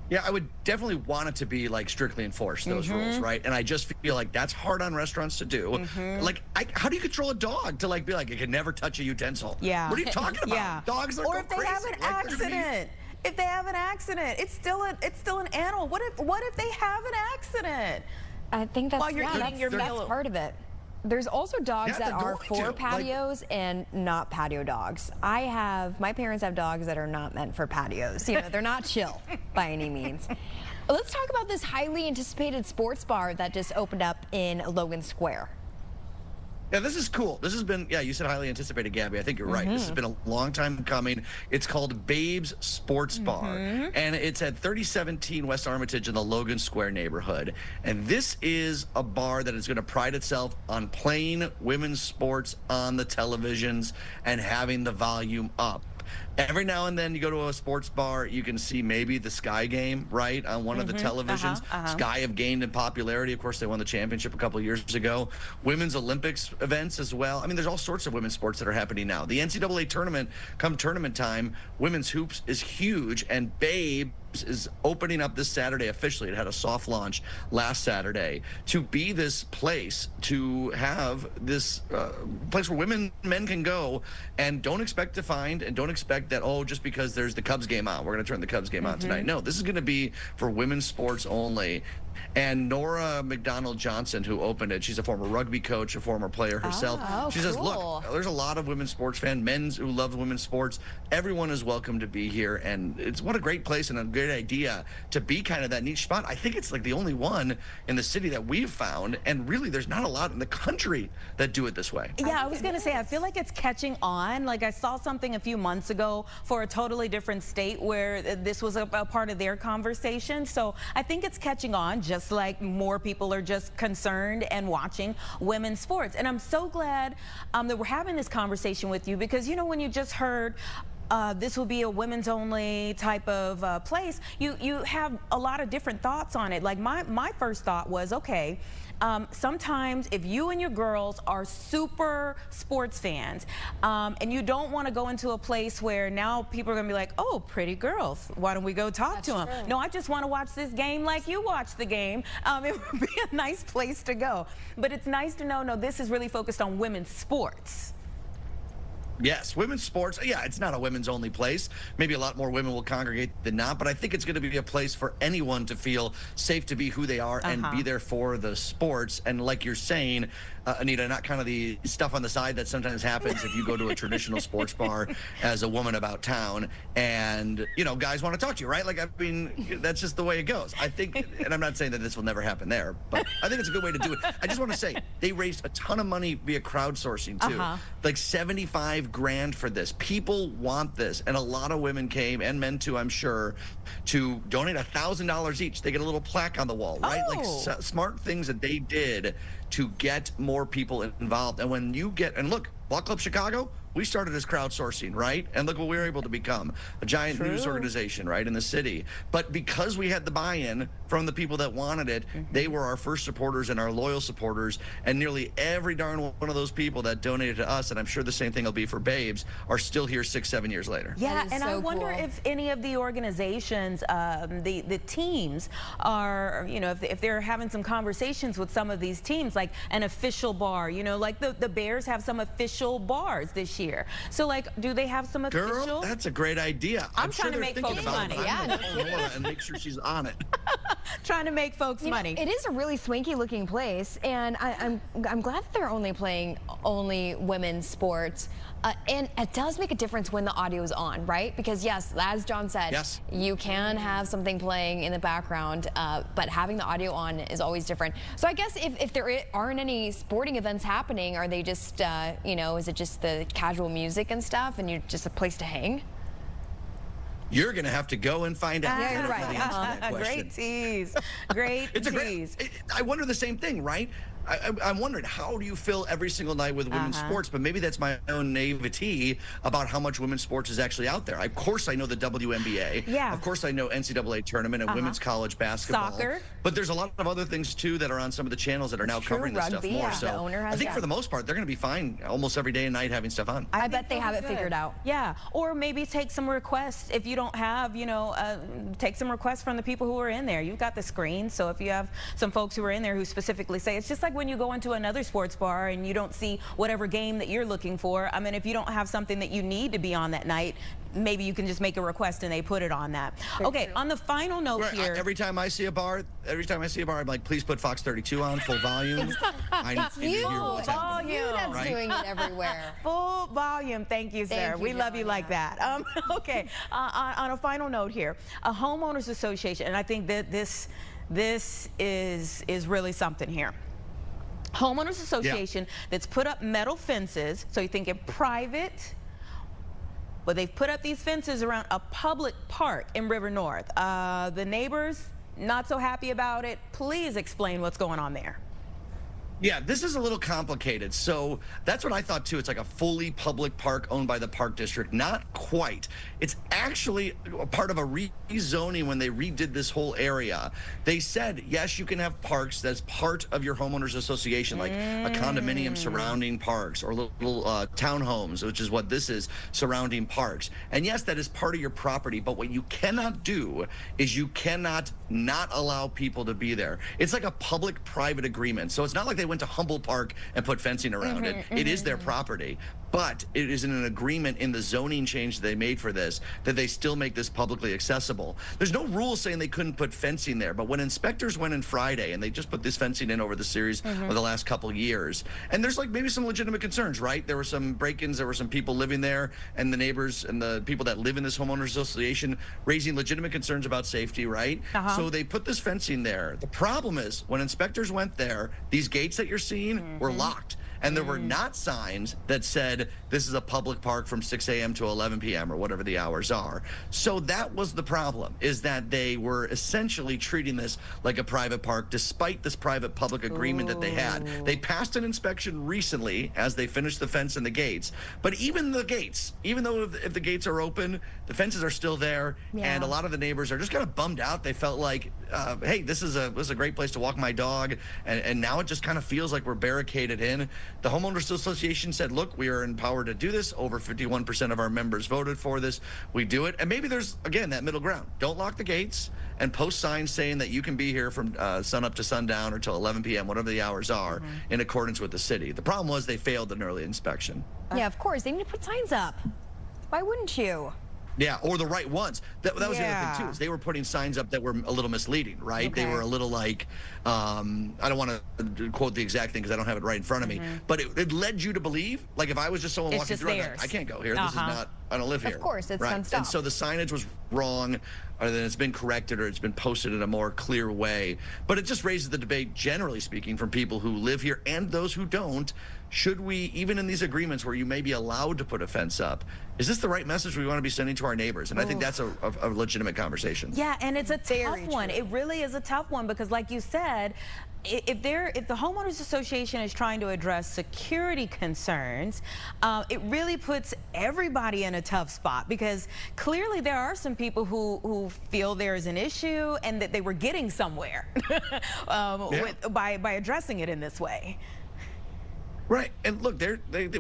Yeah, I would definitely want it to be like strictly enforced, those rules, right? And I just feel like that's hard on restaurants to do. Like, how do you control a dog to like be like, it can never touch a utensil?
Yeah.
What are you talking about? Dogs are
or if they
crazy.
have an accident. If they have an accident, it's still an animal. What if they have an accident?
I think that's,
while you're eating your meal.
That's part of it. There's also dogs that are for patios and not patio dogs. My parents have dogs that are not meant for patios. You know, they're not chill by any means. Let's talk about this highly anticipated sports bar that just opened up in Logan Square.
Yeah, this is cool. This has been, you said highly anticipated, Gabby. I think you're right. This has been a long time coming. It's called Babe's Sports Bar, and it's at 3017 West Armitage in the Logan Square neighborhood. And this is a bar that is going to pride itself on playing women's sports on the televisions and having the volume up. Every now and then you go to a sports bar, you can see maybe the Sky game, right, on one of the televisions. Sky have gained in popularity. Of course, they won the championship a couple of years ago. Women's Olympics events as well. I mean, there's all sorts of women's sports that are happening now. The NCAA tournament, come tournament time, women's hoops is huge, and Babe is opening up this Saturday officially. It had a soft launch last Saturday to be this place, to have this place where men can go and don't expect to find and don't expect that, oh, just because there's the Cubs game on, we're going to turn the Cubs game on tonight. No, this is going to be for women's sports only. And Nora McDonald Johnson, who opened it, she's a former rugby coach, a former player herself. She says, look, there's a lot of women's sports fans, men who love women's sports. Everyone is welcome to be here. And it's what a great place and a great idea to be kind of that niche spot. I think it's like the only one in the city that we've found. And really, there's not a lot in the country that do it this way.
Yeah, I was going to say, I feel like it's catching on. Like, I saw something a few months ago for a totally different state where this was a part of their conversation. So I think it's catching on, just like more people are just concerned and watching women's sports. And I'm so glad that we're having this conversation with you, because, you know, when you just heard this will be a women's only type of place, you have a lot of different thoughts on it. Like my first thought was, okay, sometimes if you and your girls are super sports fans and you don't want to go into a place where now people are going to be like, oh, pretty girls, why don't we go talk to them? No, I just want to watch this game like you watch the game. It would be a nice place to go. But it's nice to know, no, this is really focused on women's sports.
Yes, women's sports. Yeah, it's not a women's only place. Maybe a lot more women will congregate than not, but I think it's going to be a place for anyone to feel safe to be who they are and be there for the sports. And like you're saying, Anita, not kind of the stuff on the side that sometimes happens if you go to a traditional sports bar as a woman about town and, you know, guys want to talk to you, right? Like, I mean, that's just the way it goes. I think, and I'm not saying that this will never happen there, but I think it's a good way to do it. I just want to say, they raised a ton of money via crowdsourcing, too. Like $75 grand for this. People want this, and a lot of women came, and men too, I'm sure, to donate $1,000 each. They get a little plaque on the wall, right? Like smart things that they did to get more people involved. And when you get, and look, Walk Club Chicago, we started as crowdsourcing, right? And look what we were able to become, a giant news organization, right, in the city. But because we had the buy-in from the people that wanted it, they were our first supporters and our loyal supporters. And nearly every darn one of those people that donated to us, and I'm sure the same thing will be for Babes, are still here 6-7 years later.
Yeah, and I wonder if any of the organizations, the teams are, you know, if they're having some conversations with some of these teams, like an official bar, you know, like the Bears have some official bars this year. So, like, do they have some official?
Girl, that's a great idea.
I'm
sure
trying to make folks money.
Yeah, and make sure she's on it.
Trying to make folks money.
It is a really swanky looking place, and I'm glad that they're only playing women's sports. And it does make a difference when the audio is on, right? Because yes, as John said, you can have something playing in the background, but having the audio on is always different. So I guess if there aren't any sporting events happening, are they just, you know, is it just the casual music and stuff, and you're just a place to hang?
You're going to have to go and find out.
Yeah, right. Great tease. Great tease.
I wonder the same thing, right? I'm wondering, how do you fill every single night with women's sports? But maybe that's my own naivety about how much women's sports is actually out there. Of course, I know the WNBA. Yeah. Of course, I know NCAA tournament and women's college basketball. Soccer. But there's a lot of other things, too, that are on some of the channels that are now covering this stuff more. So I think for the most part, they're going to be fine almost every day and night having stuff on.
I bet they have it figured out.
Yeah. Or maybe take some requests if you don't have, you know, take some requests from the people who are in there. You've got the screen. So if you have some folks who are in there who specifically say, it's just like when you go into another sports bar and you don't see whatever game that you're looking for. I mean, if you don't have something that you need to be on that night, maybe you can just make a request and they put it on that. Okay, on the final note here.
Every time I see a bar, I'm like, please put Fox 32 on full volume. I need to hear what's happening.
You that's doing it everywhere.
Full volume. Thank you, sir. We love you like that. Okay, on a final note here, a homeowners association, and I think that this is really something here. Homeowners association that's put up metal fences, so you're thinking private, but they've put up these fences around a public park in River North. The neighbors not so happy about it. Please explain what's going on there.
Yeah, this is a little complicated. So that's what I thought too. It's like a fully public park owned by the park district. Not quite. It's actually a part of a rezoning when they redid this whole area. They said, yes, you can have parks that's part of your homeowners association, like a condominium surrounding parks or little townhomes, which is what this is, surrounding parks. And yes, that is part of your property. But what you cannot do is you cannot not allow people to be there. It's like a public-private agreement. So it's not like they went to Humboldt Park and put fencing around it. It is their property. But it is in an agreement in the zoning change they made for this that they still make this publicly accessible. There's no rule saying they couldn't put fencing there, but when inspectors went in Friday and they just put this fencing in over the series of the last couple of years, and there's like maybe some legitimate concerns, right? There were some break-ins, there were some people living there, and the neighbors and the people that live in this homeowners association raising legitimate concerns about safety, right? So they put this fencing there. The problem is when inspectors went there, these gates that you're seeing were locked. And there were not signs that said this is a public park from 6 a.m. to 11 p.m. or whatever the hours are. So that was the problem, is that they were essentially treating this like a private park despite this private-public agreement that they had. They passed an inspection recently as they finished the fence and the gates. But even the gates, even though if the gates are open, the fences are still there, and a lot of the neighbors are just kind of bummed out. They felt like, hey, this is a great place to walk my dog, and now it just kind of feels like we're barricaded in. The Homeowners Association said, look, we are empowered to do this. Over 51% of our members voted for this. We do it. And maybe there's, again, that middle ground. Don't lock the gates and post signs saying that you can be here from sun up to sundown or till 11 p.m., whatever the hours are, in accordance with the city. The problem was they failed an early inspection.
Yeah, of course. They need to put signs up. Why wouldn't you?
Yeah, or the right ones. That was the other thing, too, is they were putting signs up that were a little misleading, right? They were a little like, I don't want to quote the exact thing because I don't have it right in front of me, but it led you to believe, like if I was just someone walking through, I can't go here. This is not, I don't live here.
Of course, it's
right. And so the signage was wrong, or then it's been corrected, or it's been posted in a more clear way. But it just raises the debate, generally speaking, from people who live here and those who don't. Should we, even in these agreements where you may be allowed to put a fence up, is this the right message we want to be sending to our neighbors? And I think that's a legitimate conversation.
Yeah, and it's a tough one. It really is a tough one because, like you said, if the homeowners association is trying to address security concerns, it really puts everybody in a tough spot, because clearly there are some people who feel there is an issue and that they were getting somewhere by addressing it in this way.
Right, and look,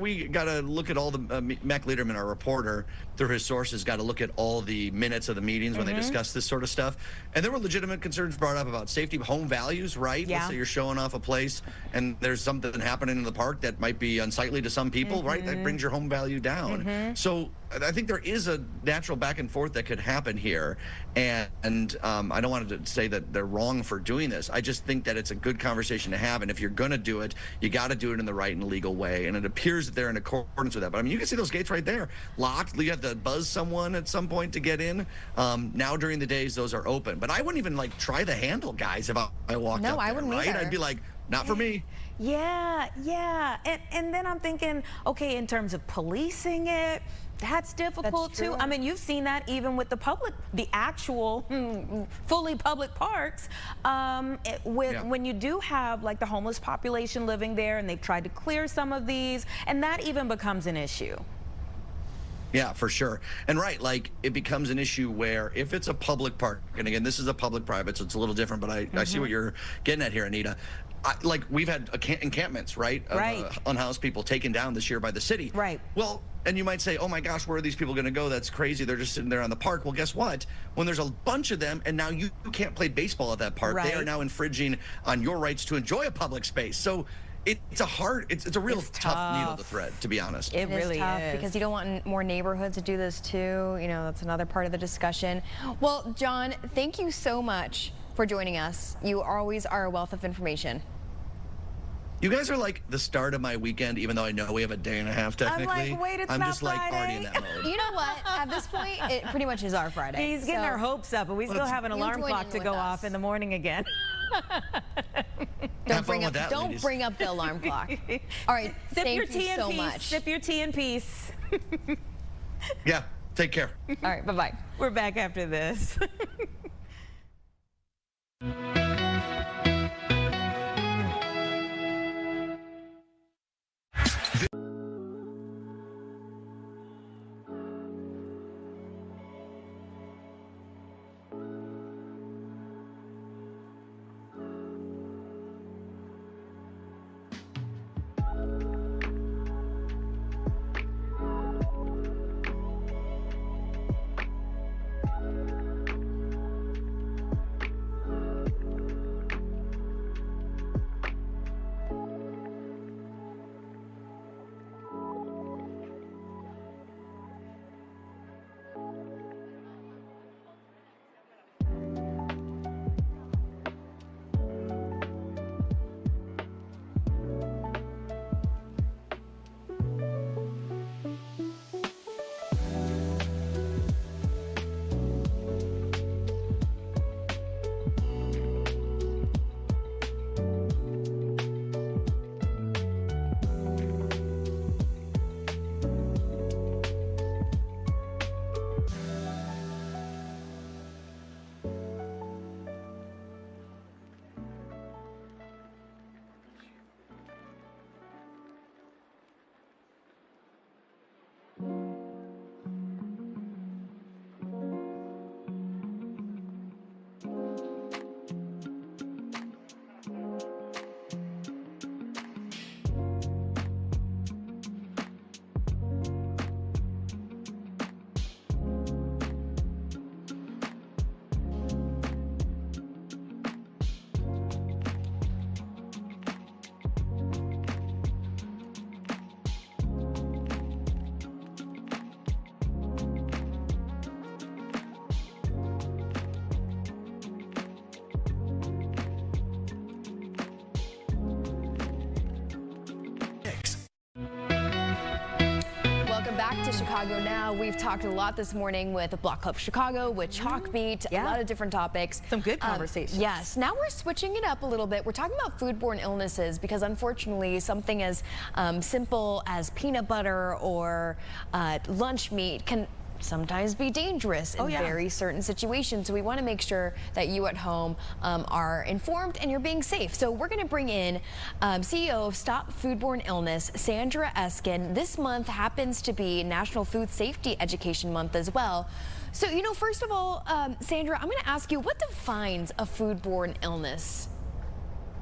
we got to look at all the Mac Lederman, our reporter, through his sources, got to look at all the minutes of the meetings when they discuss this sort of stuff. And there were legitimate concerns brought up about safety, home values, right?
Yeah.
Let's say you're showing off a place and there's something happening in the park that might be unsightly to some people, right? That brings your home value down. So I think there is a natural back and forth that could happen here. And I don't want to say that they're wrong for doing this. I just think that it's a good conversation to have. And if you're going to do it, you got to do it in the right and legal way. And it appears that they're in accordance with that. But I mean, you can see those gates right there, locked. You have to buzz someone at some point to get in. Now during the days, those are open. But I wouldn't even like try the handle, guys, if I walked up there,
I wouldn't
right?
either.
I'd be like, not for me.
Yeah. And then I'm thinking, okay, in terms of policing it, that's difficult too. I mean, you've seen that even with the actual fully public parks. When you do have like the homeless population living there, and they've tried to clear some of these, and that even becomes an issue.
Yeah, for sure. And right, like it becomes an issue where if it's a public park, and again, this is a public-private, so it's a little different, but I see what you're getting at here, Anita. Like we've had encampments, right? Of unhoused people taken down this year by the city.
Right.
Well, and you might say, oh my gosh, where are these people going to go? That's crazy. They're just sitting there on the park. Well, guess what? When there's a bunch of them and now you can't play baseball at that park, they are now infringing on your rights to enjoy a public space. So it's a real tough needle to thread, to be honest.
It really is. Because you don't want more neighborhoods to do this too. You know, that's another part of the discussion. Well, John, thank you so much for joining us. You always are a wealth of information.
You guys are like the start of my weekend, even though I know we have a day and a half technically.
I'm like, wait, it's
I'm
not
just like
Friday.
already in that mode.
You know what? At this point, it pretty much is our Friday.
He's getting our hopes up, but we still have an alarm clock to go off in the morning again.
Don't bring up the alarm clock. All right,
Sip your
thank you
tea in
so
peace.
much.
Sip your tea in peace.
Yeah, take care.
All right, bye-bye.
We're back after this.
Back to Chicago Now. We've talked a lot this morning with Block Club Chicago, with Chalk Beat, a lot of different topics.
Some good conversations.
Yes. Now we're switching it up a little bit. We're talking about foodborne illnesses because unfortunately something as simple as peanut butter or lunch meat can sometimes be dangerous in very certain situations. So we want to make sure that you at home are informed and you're being safe. So we're going to bring in CEO of Stop Foodborne Illness, Sandra Eskin. This month happens to be National Food Safety Education Month as well. So, you know, first of all, Sandra, I'm going to ask you, what defines a foodborne illness?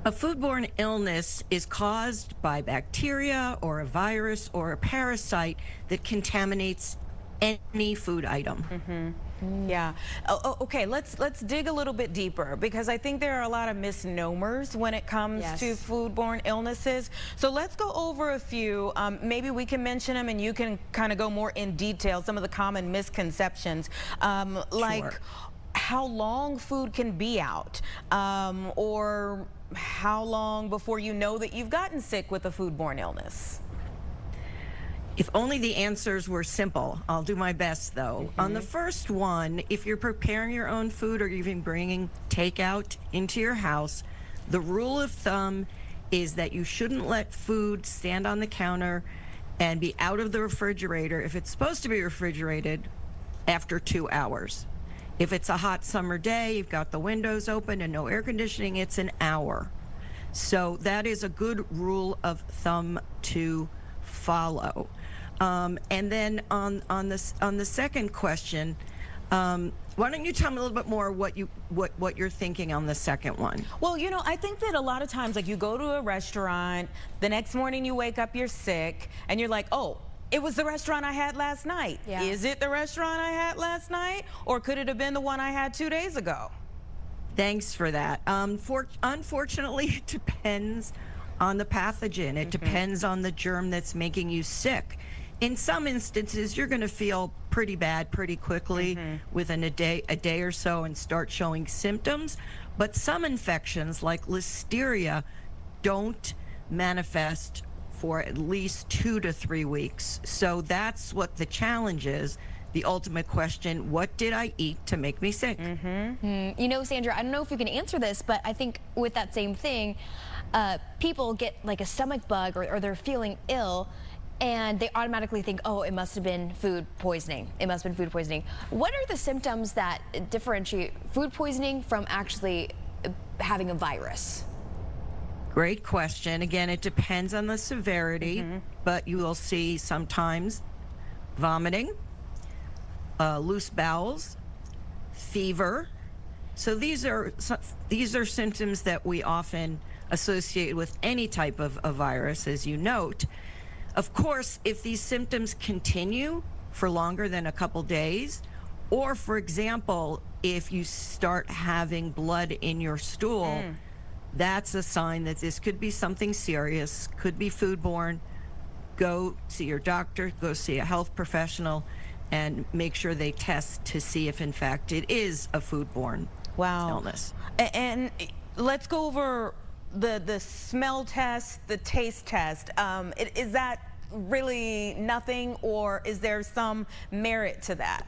A foodborne illness is caused by bacteria or a virus or a parasite that contaminates any food item.
Yeah. Okay, let's dig a little bit deeper, because I think there are a lot of misnomers when it comes to foodborne illnesses. So let's go over a few. Maybe we can mention them and you can kind of go more in detail, some of the common misconceptions, like how long food can be out, or how long before you know that you've gotten sick with a foodborne illness.
If only the answers were simple. I'll do my best, though. On the first one, if you're preparing your own food or even bringing takeout into your house, the rule of thumb is that you shouldn't let food stand on the counter and be out of the refrigerator, if it's supposed to be refrigerated, after 2 hours. If it's a hot summer day, you've got the windows open and no air conditioning, it's an hour. So that is a good rule of thumb to follow. And then on the second question, why don't you tell me a little bit more what you're thinking on the second one?
Well, you know, I think that a lot of times, like, you go to a restaurant, the next morning you wake up, you're sick, and you're like, oh, it was the restaurant I had last night. Is it the restaurant I had last night, or could it have been the one I had 2 days ago?
Thanks for that. Unfortunately, it depends on the pathogen. It depends on the germ that's making you sick. In some instances, you're going to feel pretty bad pretty quickly within a day or so and start showing symptoms. But some infections, like listeria, don't manifest for at least 2 to 3 weeks. So that's what the challenge is. The ultimate question, what did I eat to make me sick?
You know, Sandra, I don't know if you can answer this, but I think with that same thing, people get like a stomach bug or they're feeling ill, and they automatically think, oh, it must have been food poisoning. It must have been food poisoning. What are the symptoms that differentiate food poisoning from actually having a virus?
Great question. Again, it depends on the severity, but you will see sometimes vomiting, loose bowels, fever. So these are symptoms that we often associate with any type of a virus, as you note. Of course, if these symptoms continue for longer than a couple days, or for example, if you start having blood in your stool, that's a sign that this could be something serious, could be foodborne. Go see your doctor, go see a health professional, and make sure they test to see if in fact it is a foodborne illness.
And let's go over the smell test, the taste test. Is that really nothing, or is there some merit to that?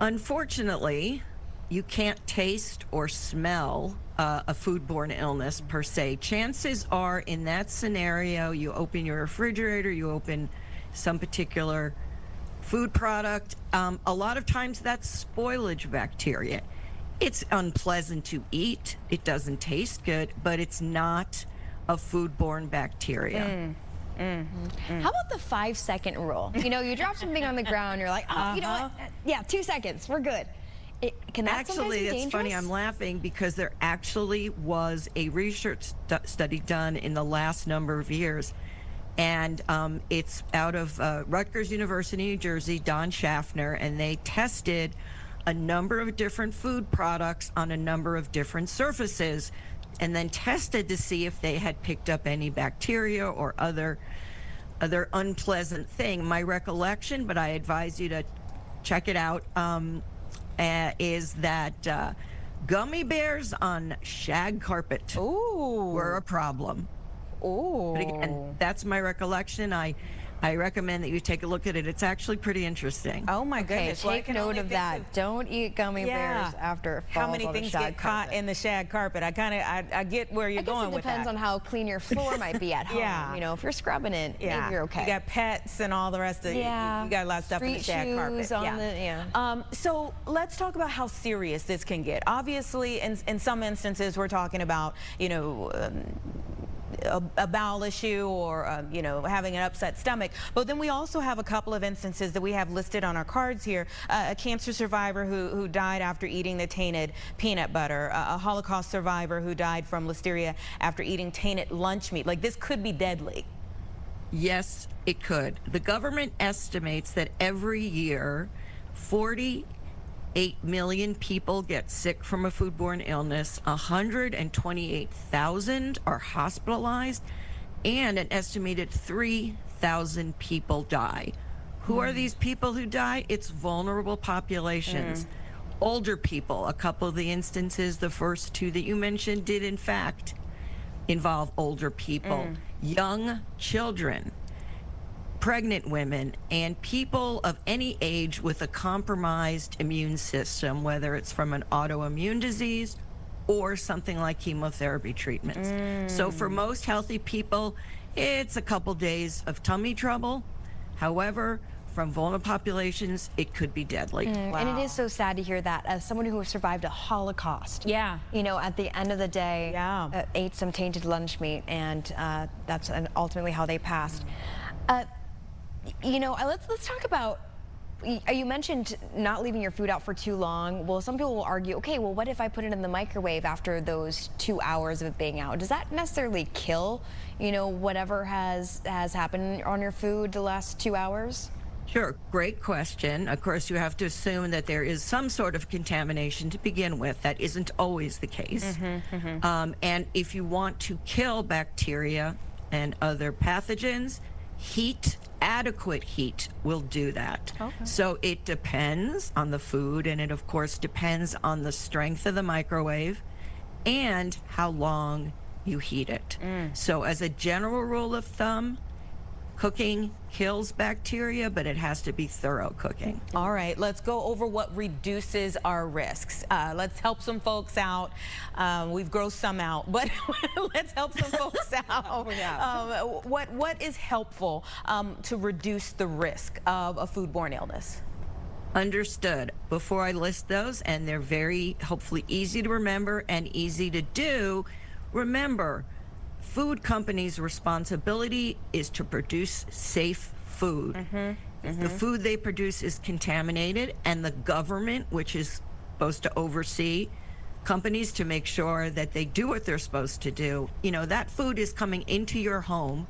Unfortunately, you can't taste or smell a foodborne illness per se. Chances are, in that scenario, you open your refrigerator, you open some particular food product. A lot of times that's spoilage bacteria. It's unpleasant to eat. It doesn't taste good, but it's not a foodborne bacteria.
How about the 5-second rule? You know, you drop something on the ground, you're like, oh, you know what? Yeah, 2 seconds, we're good. Can that sometimes be dangerous?
It's funny, I'm laughing because there actually was a research study done in the last number of years, and it's out of Rutgers University, New Jersey, Don Schaffner, and they tested a number of different food products on a number of different surfaces, and then tested to see if they had picked up any bacteria or other unpleasant thing. My recollection, but I advise you to check it out, is that gummy bears on shag carpet were a problem. But again, that's my recollection. I I recommend that you take a look at it. It's actually pretty interesting.
Oh my goodness.
Take note of that. Don't eat gummy bears after it falls
How many
on the
things
shag
get caught
carpet.
in the shag carpet? I get where you're going with that.
It depends on how clean your floor might be at home.
Yeah.
You know, if you're scrubbing it, maybe you're okay.
You got pets and all the rest of it.
Yeah.
You got a lot of stuff in the shag carpet. So let's talk about how serious this can get. Obviously, in some instances, we're talking about, you know, a bowel issue or, you know, having an upset stomach. But then we also have a couple of instances that we have listed on our cards here. A cancer survivor who died after eating the tainted peanut butter. A Holocaust survivor who died from listeria after eating tainted lunch meat. Like, this could be deadly.
Yes, it could. The government estimates that every year 48 million people get sick from a foodborne illness, 128,000 are hospitalized, and an estimated 3,000 people die. Who are these people who die? It's vulnerable populations. Older people, a couple of the instances, the first two that you mentioned, did in fact involve older people, young children, pregnant women, and people of any age with a compromised immune system, whether it's from an autoimmune disease or something like chemotherapy treatments. So for most healthy people, it's a couple days of tummy trouble. However, from vulnerable populations, it could be deadly.
And it is so sad to hear that as someone who survived a Holocaust.
Yeah.
You know, at the end of the day, ate some tainted lunch meat, and that's ultimately how they passed. You know, let's talk about, you mentioned not leaving your food out for too long. Well, some people will argue, okay, well, what if I put it in the microwave after those 2 hours of it being out? Does that necessarily kill, you know, whatever has happened on your food the last 2 hours?
Sure, great question. Of course, you have to assume that there is some sort of contamination to begin with. That isn't always the case. And if you want to kill bacteria and other pathogens, heat, adequate heat will do that. So it depends on the food, and it of course depends on the strength of the microwave and how long you heat it. So as a general rule of thumb, cooking kills bacteria, but it has to be thorough cooking.
All right, let's go over what reduces our risks. Let's help some folks out. We've grossed some out, but let's help some folks out. What is helpful to reduce the risk of a foodborne illness?
Understood. Before I list those, and they're very, hopefully easy to remember and easy to do, remember, food companies' responsibility is to produce safe food. If the food they produce is contaminated, and the government, which is supposed to oversee companies to make sure that they do what they're supposed to do, you know, that food is coming into your home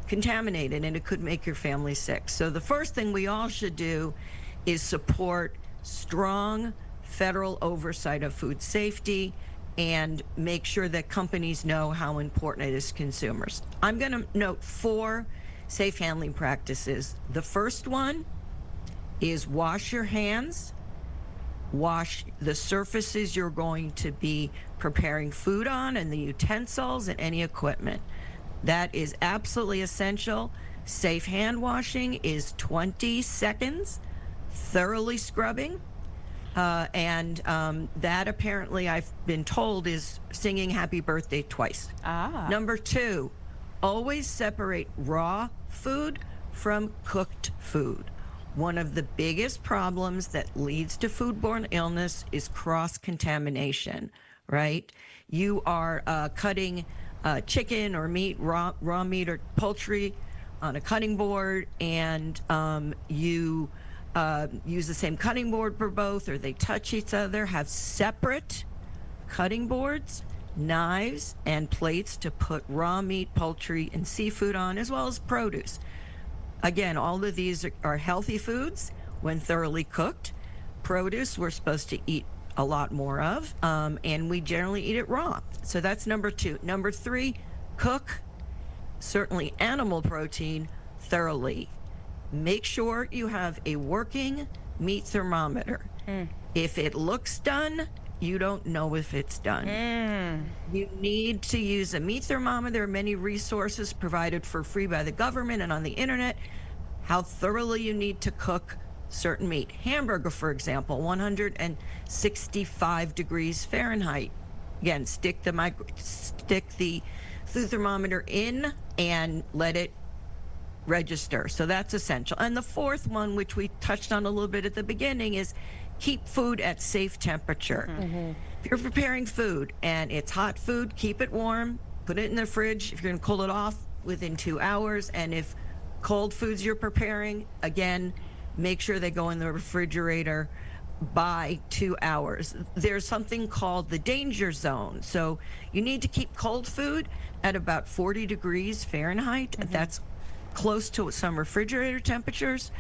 contaminated, and it could make your family sick. So the first thing we all should do is support strong federal oversight of food safety and make sure that companies know how important it is to consumers. I'm going to note 4 safe handling practices. The first one is wash your hands, wash the surfaces you're going to be preparing food on and the utensils and any equipment. That is absolutely essential. Safe hand washing is 20 seconds, thoroughly scrubbing. That apparently, I've been told, is singing happy birthday twice. Number 2, always separate raw food from cooked food. One of the biggest problems that leads to foodborne illness is cross-contamination, right? You are cutting chicken or meat, raw meat or poultry on a cutting board, and you use the same cutting board for both, or they touch each other. Have separate cutting boards, knives, and plates to put raw meat, poultry, and seafood on, as well as produce. Again, all of these are healthy foods when thoroughly cooked. Produce we're supposed to eat a lot more of, and we generally eat it raw. So that's number 2. Number 3, cook, certainly animal protein, thoroughly. Make sure you have a working meat thermometer. If it looks done, you don't know if it's done. You need to use a meat thermometer. There are many resources provided for free by the government and on the internet. How thoroughly you need to cook certain meat. Hamburger, for example, 165 degrees Fahrenheit. Again, stick the food thermometer in and let it register. So that's essential. And the fourth one, which we touched on a little bit at the beginning, is keep food at safe temperature. If you're preparing food and it's hot food, keep it warm, put it in the fridge. If you're going to cool it off, within 2 hours. And if cold foods you're preparing, again, make sure they go in the refrigerator by 2 hours. There's something called the danger zone. So you need to keep cold food at about 40 degrees Fahrenheit. That's close to some refrigerator temperatures.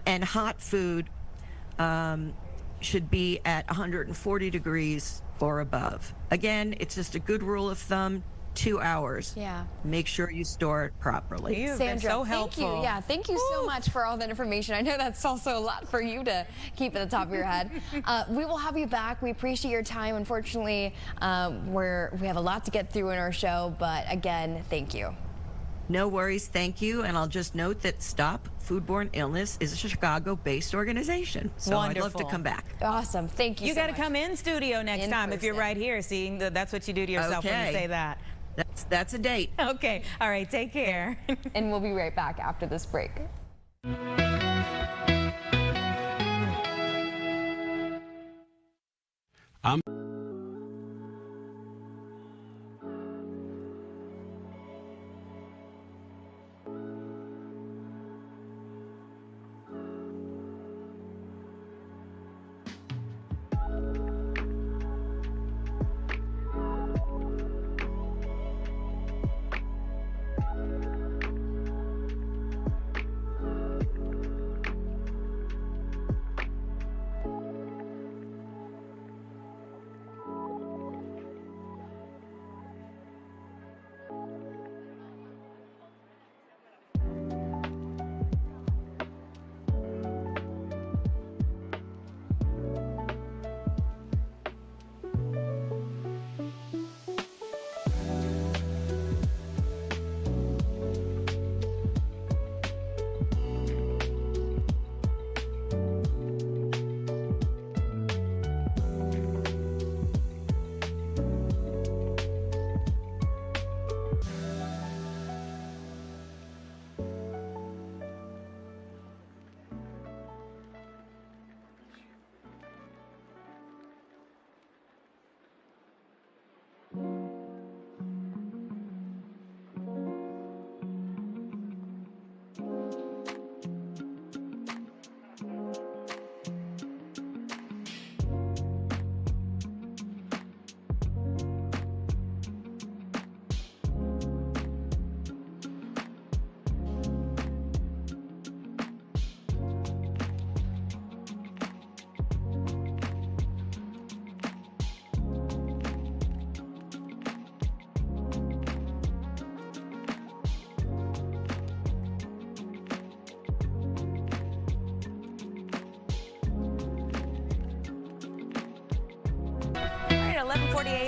And hot food should be at 140 degrees or above. Again, it's just a good rule of thumb. 2 hours.
Yeah.
Make sure you store it properly.
You've
Sandra,
been so helpful.
Thank you. Yeah, thank you so much for all that information. I know that's also a lot for you to keep at the top of your head. We will have you back. We appreciate your time. Unfortunately, we have a lot to get through in our show, but again, thank you.
No worries, thank you. And I'll just note that Stop Foodborne Illness is a Chicago-based organization. So
Wonderful.
I'd love to come back.
Awesome, thank you.
You got to come in studio next time if you're right here. See, that's what you do to yourself when you say that.
That's a date.
Okay. All right. Take care.
And we'll be right back after this break.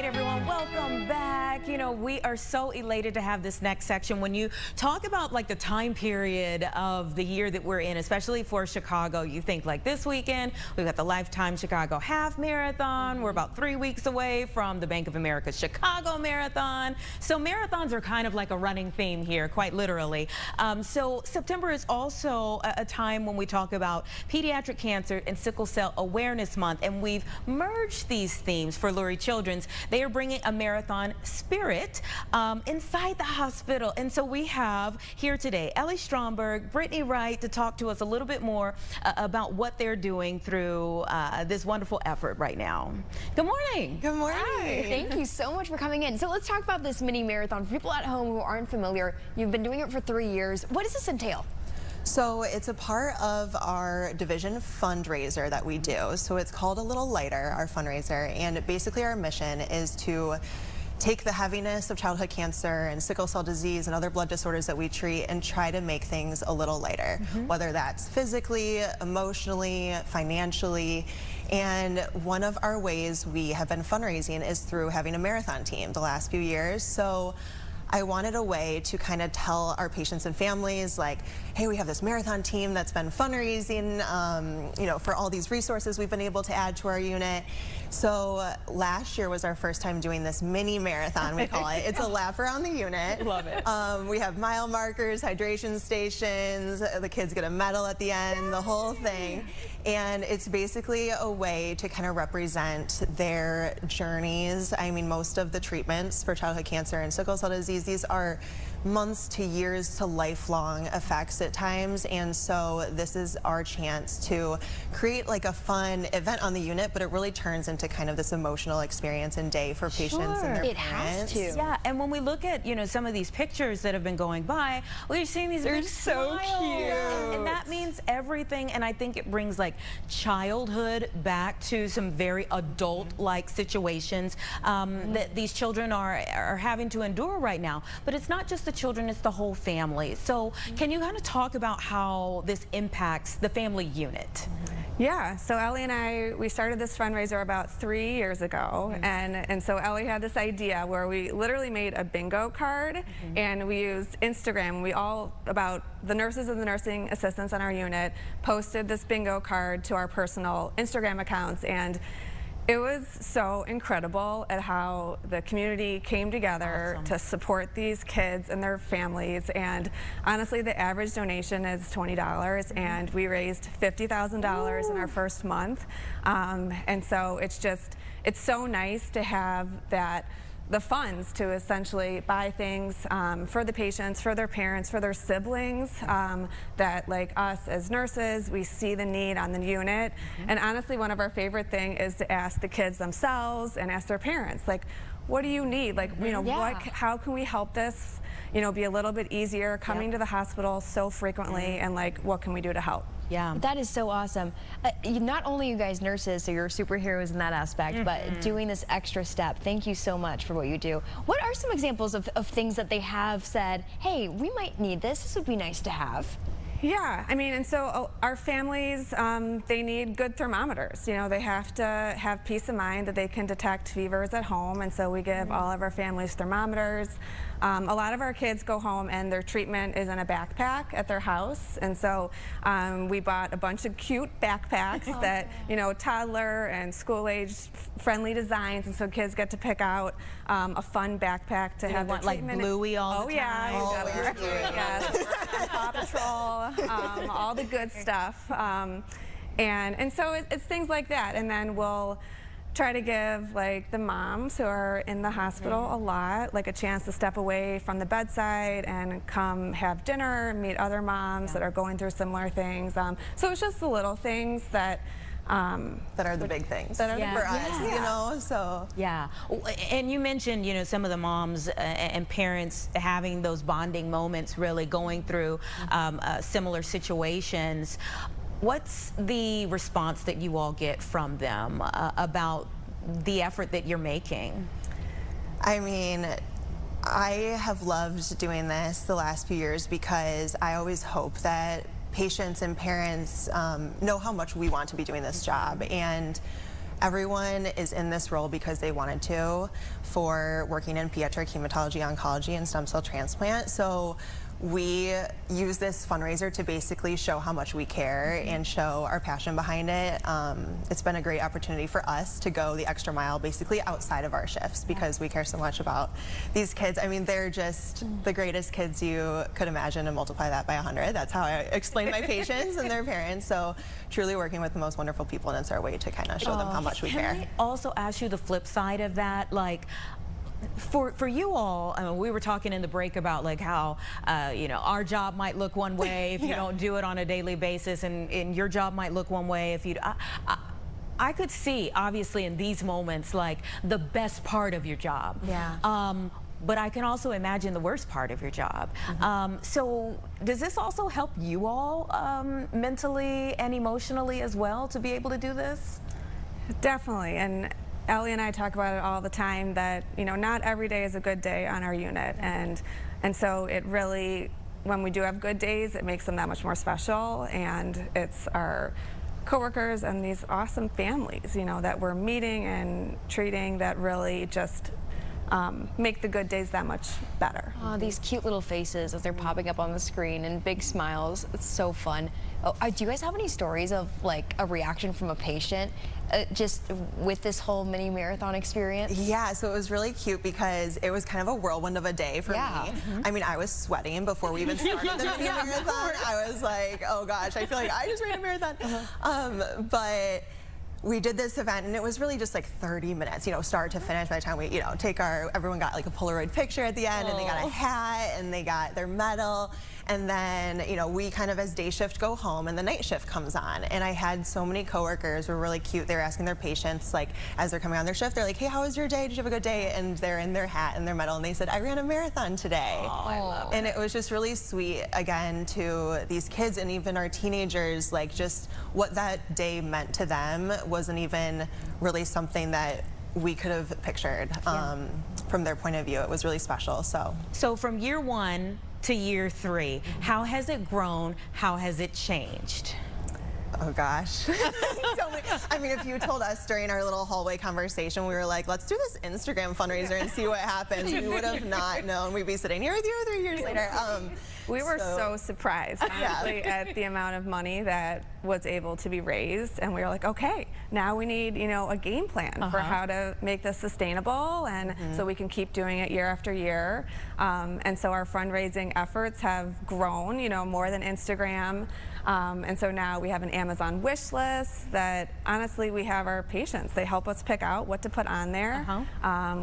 Everyone, welcome back. You know, we are so elated to have this next section. When you talk about like the time period of the year that we're in, especially for Chicago, you think like this weekend, we've got the Lifetime Chicago Half Marathon. We're about 3 weeks away from the Bank of America Chicago Marathon. So marathons are kind of like a running theme here, quite literally. So September is also a time when we talk about pediatric cancer and sickle cell awareness month, and we've merged these themes for Lurie Children's. They are bringing a marathon spirit inside the hospital. And so we have here today Ellie Stromberg, Brittany Wright to talk to us a little bit more about what they're doing through this wonderful effort right now. Good morning.
Good morning. Hi. Thank you so much for coming in. So let's talk about this mini marathon. For people at home who aren't familiar, you've been doing it for 3 years. What does this entail?
So it's a part of our division fundraiser that we do. So it's called A Little Lighter, our fundraiser, and basically our mission is to take the heaviness of childhood cancer and sickle cell disease and other blood disorders that we treat and try to make things a little lighter, whether that's physically, emotionally, financially. And one of our ways we have been fundraising is through having a marathon team the last few years. So I wanted a way to kind of tell our patients and families, like, hey, we have this marathon team that's been fundraising, you know, for all these resources we've been able to add to our unit. So last year was our first time doing this mini marathon, we call it. It's a lap around the unit.
Love it.
We have mile markers, hydration stations, the kids get a medal at the end, the whole thing. And it's basically a way to kind of represent their journeys. I mean, most of the treatments for childhood cancer and sickle cell disease, these are months to years to lifelong effects at times, and so this is our chance to create like a fun event on the unit, but it really turns into kind of this emotional experience and day for patients and their parents.
Yeah, and when we look at, you know, some of these pictures that have been going by, we're seeing these big
so
smiles.
cute.
And that means everything, and I think it brings like childhood back to some very adult-like situations that these children are having to endure right now. But it's not just the children, it's the whole family. So can you kind of talk about how this impacts the family unit?
Yeah, so Ellie and I, we started this fundraiser about 3 years ago, and so Ellie had this idea where we literally made a bingo card, and we used Instagram. We all, about the nurses and the nursing assistants on our unit, posted this bingo card to our personal Instagram accounts, and it was so incredible at how the community came together to support these kids and their families. And honestly, the average donation is $20, and we raised $50,000 in our first month. And so it's so nice to have the funds to essentially buy things for the patients, for their parents, for their siblings, that like us as nurses, we see the need on the unit. And honestly, one of our favorite things is to ask the kids themselves and ask their parents, like, what do you need? Like, you know, how can we help this, you know, be a little bit easier coming to the hospital so frequently, and like, what can we do to help?
Yeah, that is so awesome. Not only you guys nurses, so you're superheroes in that aspect, but doing this extra step. Thank you so much for what you do. What are some examples of things that they have said, hey, we might need this, this would be nice to have?
Yeah, I mean, and so our families, they need good thermometers. You know, they have to have peace of mind that they can detect fevers at home, and so we give all of our families thermometers. A lot of our kids go home and their treatment is in a backpack at their house, and so we bought a bunch of cute backpacks that, you know, toddler and school-age friendly designs, and so kids get to pick out a fun backpack to have their treatment.
Like Bluey all the time?
Yeah, you yes. Paw Patrol, all the good stuff. And so it's things like that, and then we'll try to give like the moms who are in the hospital a lot, like a chance to step away from the bedside and come have dinner, meet other moms that are going through similar things. So it's just the little things that
are the big things
that are
for us, you know. So
and you mentioned, you know, some of the moms and parents having those bonding moments, really going through similar situations. What's the response that you all get from them about the effort that you're making?
I mean, I have loved doing this the last few years because I always hope that patients and parents know how much we want to be doing this job, and everyone is in this role because they wanted to, for working in pediatric hematology, oncology, and stem cell transplant. So we use this fundraiser to basically show how much we care and show our passion behind it. It's been a great opportunity for us to go the extra mile basically outside of our shifts because we care so much about these kids. I mean, they're just the greatest kids you could imagine, and multiply that by 100. That's how I explain my patients and their parents. So truly working with the most wonderful people, and it's our way to kind of show them how much we care.
Can I also ask you the flip side of that? Like, for you all, I mean, we were talking in the break about like how you know, our job might look one way if you don't do it on a daily basis, and your job might look one way if you. I could see, obviously, in these moments, like the best part of your job. But I can also imagine the worst part of your job. So does this also help you all mentally and emotionally as well to be able to do this?
Definitely, and Ellie and I talk about it all the time that, not every day is a good day on our unit. And so it really, when we do have good days, it makes them that much more special. And it's our coworkers and these awesome families, that we're meeting and treating that really just make the good days that much better.
Oh, these cute little faces as they're popping up on the screen and big smiles. It's so fun. Oh, do you guys have any stories of like a reaction from a patient just with this whole mini marathon experience?
Yeah, so it was really cute because it was kind of a whirlwind of a day for me. I mean, I was sweating before we even started the mini marathon. I was like, oh gosh, I feel like I just ran a marathon. But we did this event and it was really just like 30 minutes, start to finish. By the time we, everyone got like a Polaroid picture at the end and they got a hat and they got their medal. And then, we kind of as day shift go home and the night shift comes on. And I had so many coworkers who were really cute. They were asking their patients, like, as they're coming on their shift, they're like, hey, how was your day? Did you have a good day? And they're in their hat and their medal and they said, I ran a marathon today.
Oh, I love
and it was just really sweet, again, to these kids and even our teenagers, like just what that day meant to them wasn't even really something that we could have pictured from their point of view. It was really special.
So from year 1 to year 3, how has it grown? How has it changed?
Oh gosh. I mean, if you told us during our little hallway conversation, we were like, let's do this Instagram fundraiser and see what happens, we would have not known. We'd be sitting here with you 3 years later.
We were so surprised, honestly, at the amount of money that was able to be raised. And we were like, okay, now we need, a game plan for how to make this sustainable and so we can keep doing it year after year. And so our fundraising efforts have grown, more than Instagram. And so now we have an Amazon wish list that honestly we have our patients. They help us pick out what to put on there.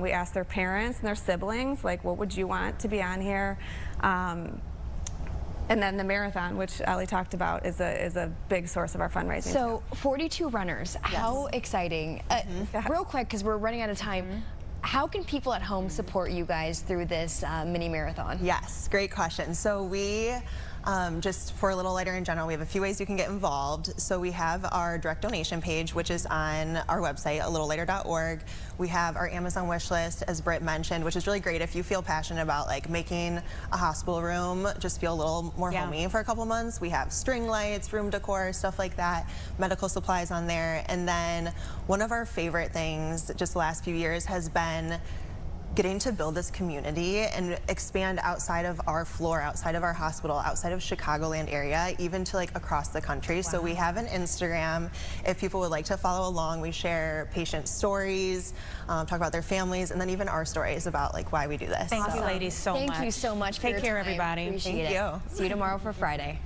We ask their parents and their siblings, like, what would you want to be on here? And then the marathon, which Ellie talked about, is a big source of our fundraising.
So 42 runners, how exciting. Real quick, because we're running out of time, how can people at home support you guys through this mini marathon?
Yes, great question. So we, just for a Little Lighter in general, we have a few ways you can get involved. So we have our direct donation page, which is on our website, alittlelighter.org. We have our Amazon wish list, as Britt mentioned, which is really great if you feel passionate about like making a hospital room just feel a little more homey for a couple months. We have string lights, room decor, stuff like that, medical supplies on there. And then one of our favorite things just the last few years has been getting to build this community and expand outside of our floor, outside of our hospital, outside of Chicagoland area, even to like across the country. So we have an Instagram. If people would like to follow along, we share patient stories, talk about their families, and then even our stories about like why we do this.
Thank you, ladies, so much.
Thank you so much for
Take
your
care,
time.
everybody.
Appreciate it.
Thank you.
See you tomorrow for Friday.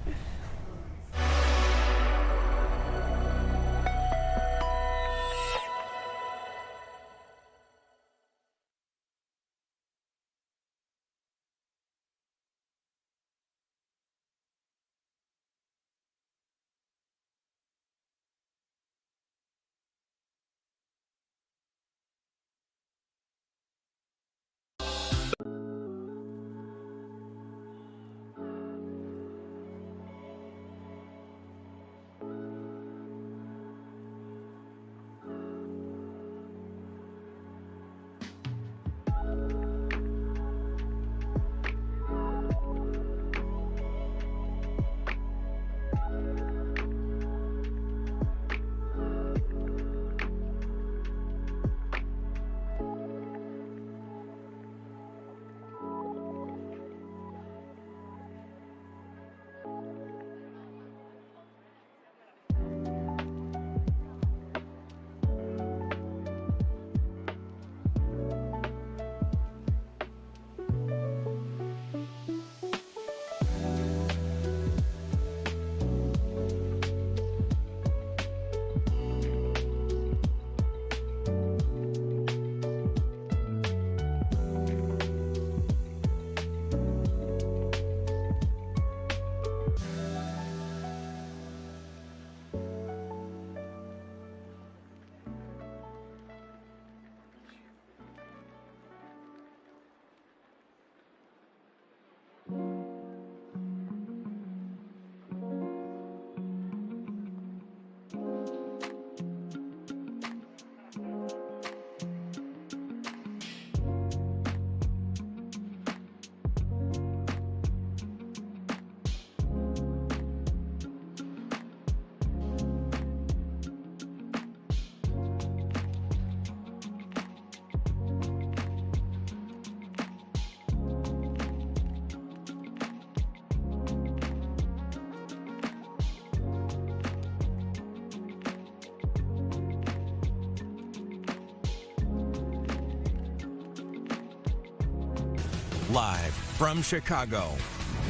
Live from Chicago,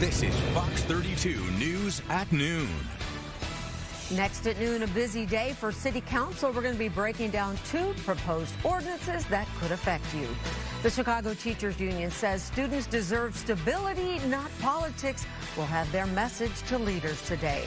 this is Fox 32 News at Noon.
Next at noon, a busy day for City Council. We're going to be breaking down 2 proposed ordinances that could affect you. The Chicago Teachers Union says students deserve stability, not politics. We'll have their message to leaders today.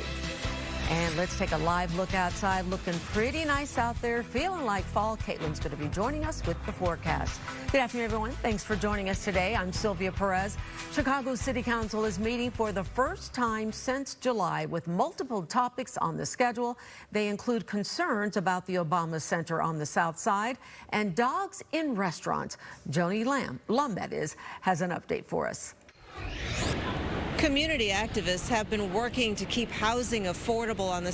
And let's take a live look outside. Looking pretty nice out there, feeling like fall. Caitlin's going to be joining us with the forecast. Good afternoon, everyone. Thanks for joining us today. I'm Sylvia Perez. Chicago City Council is meeting for the first time since July with multiple topics on the schedule. They include concerns about the Obama Center on the South Side and dogs in restaurants. Joni Lum, that is, has an update for us.
Community activists have been working to keep housing affordable on the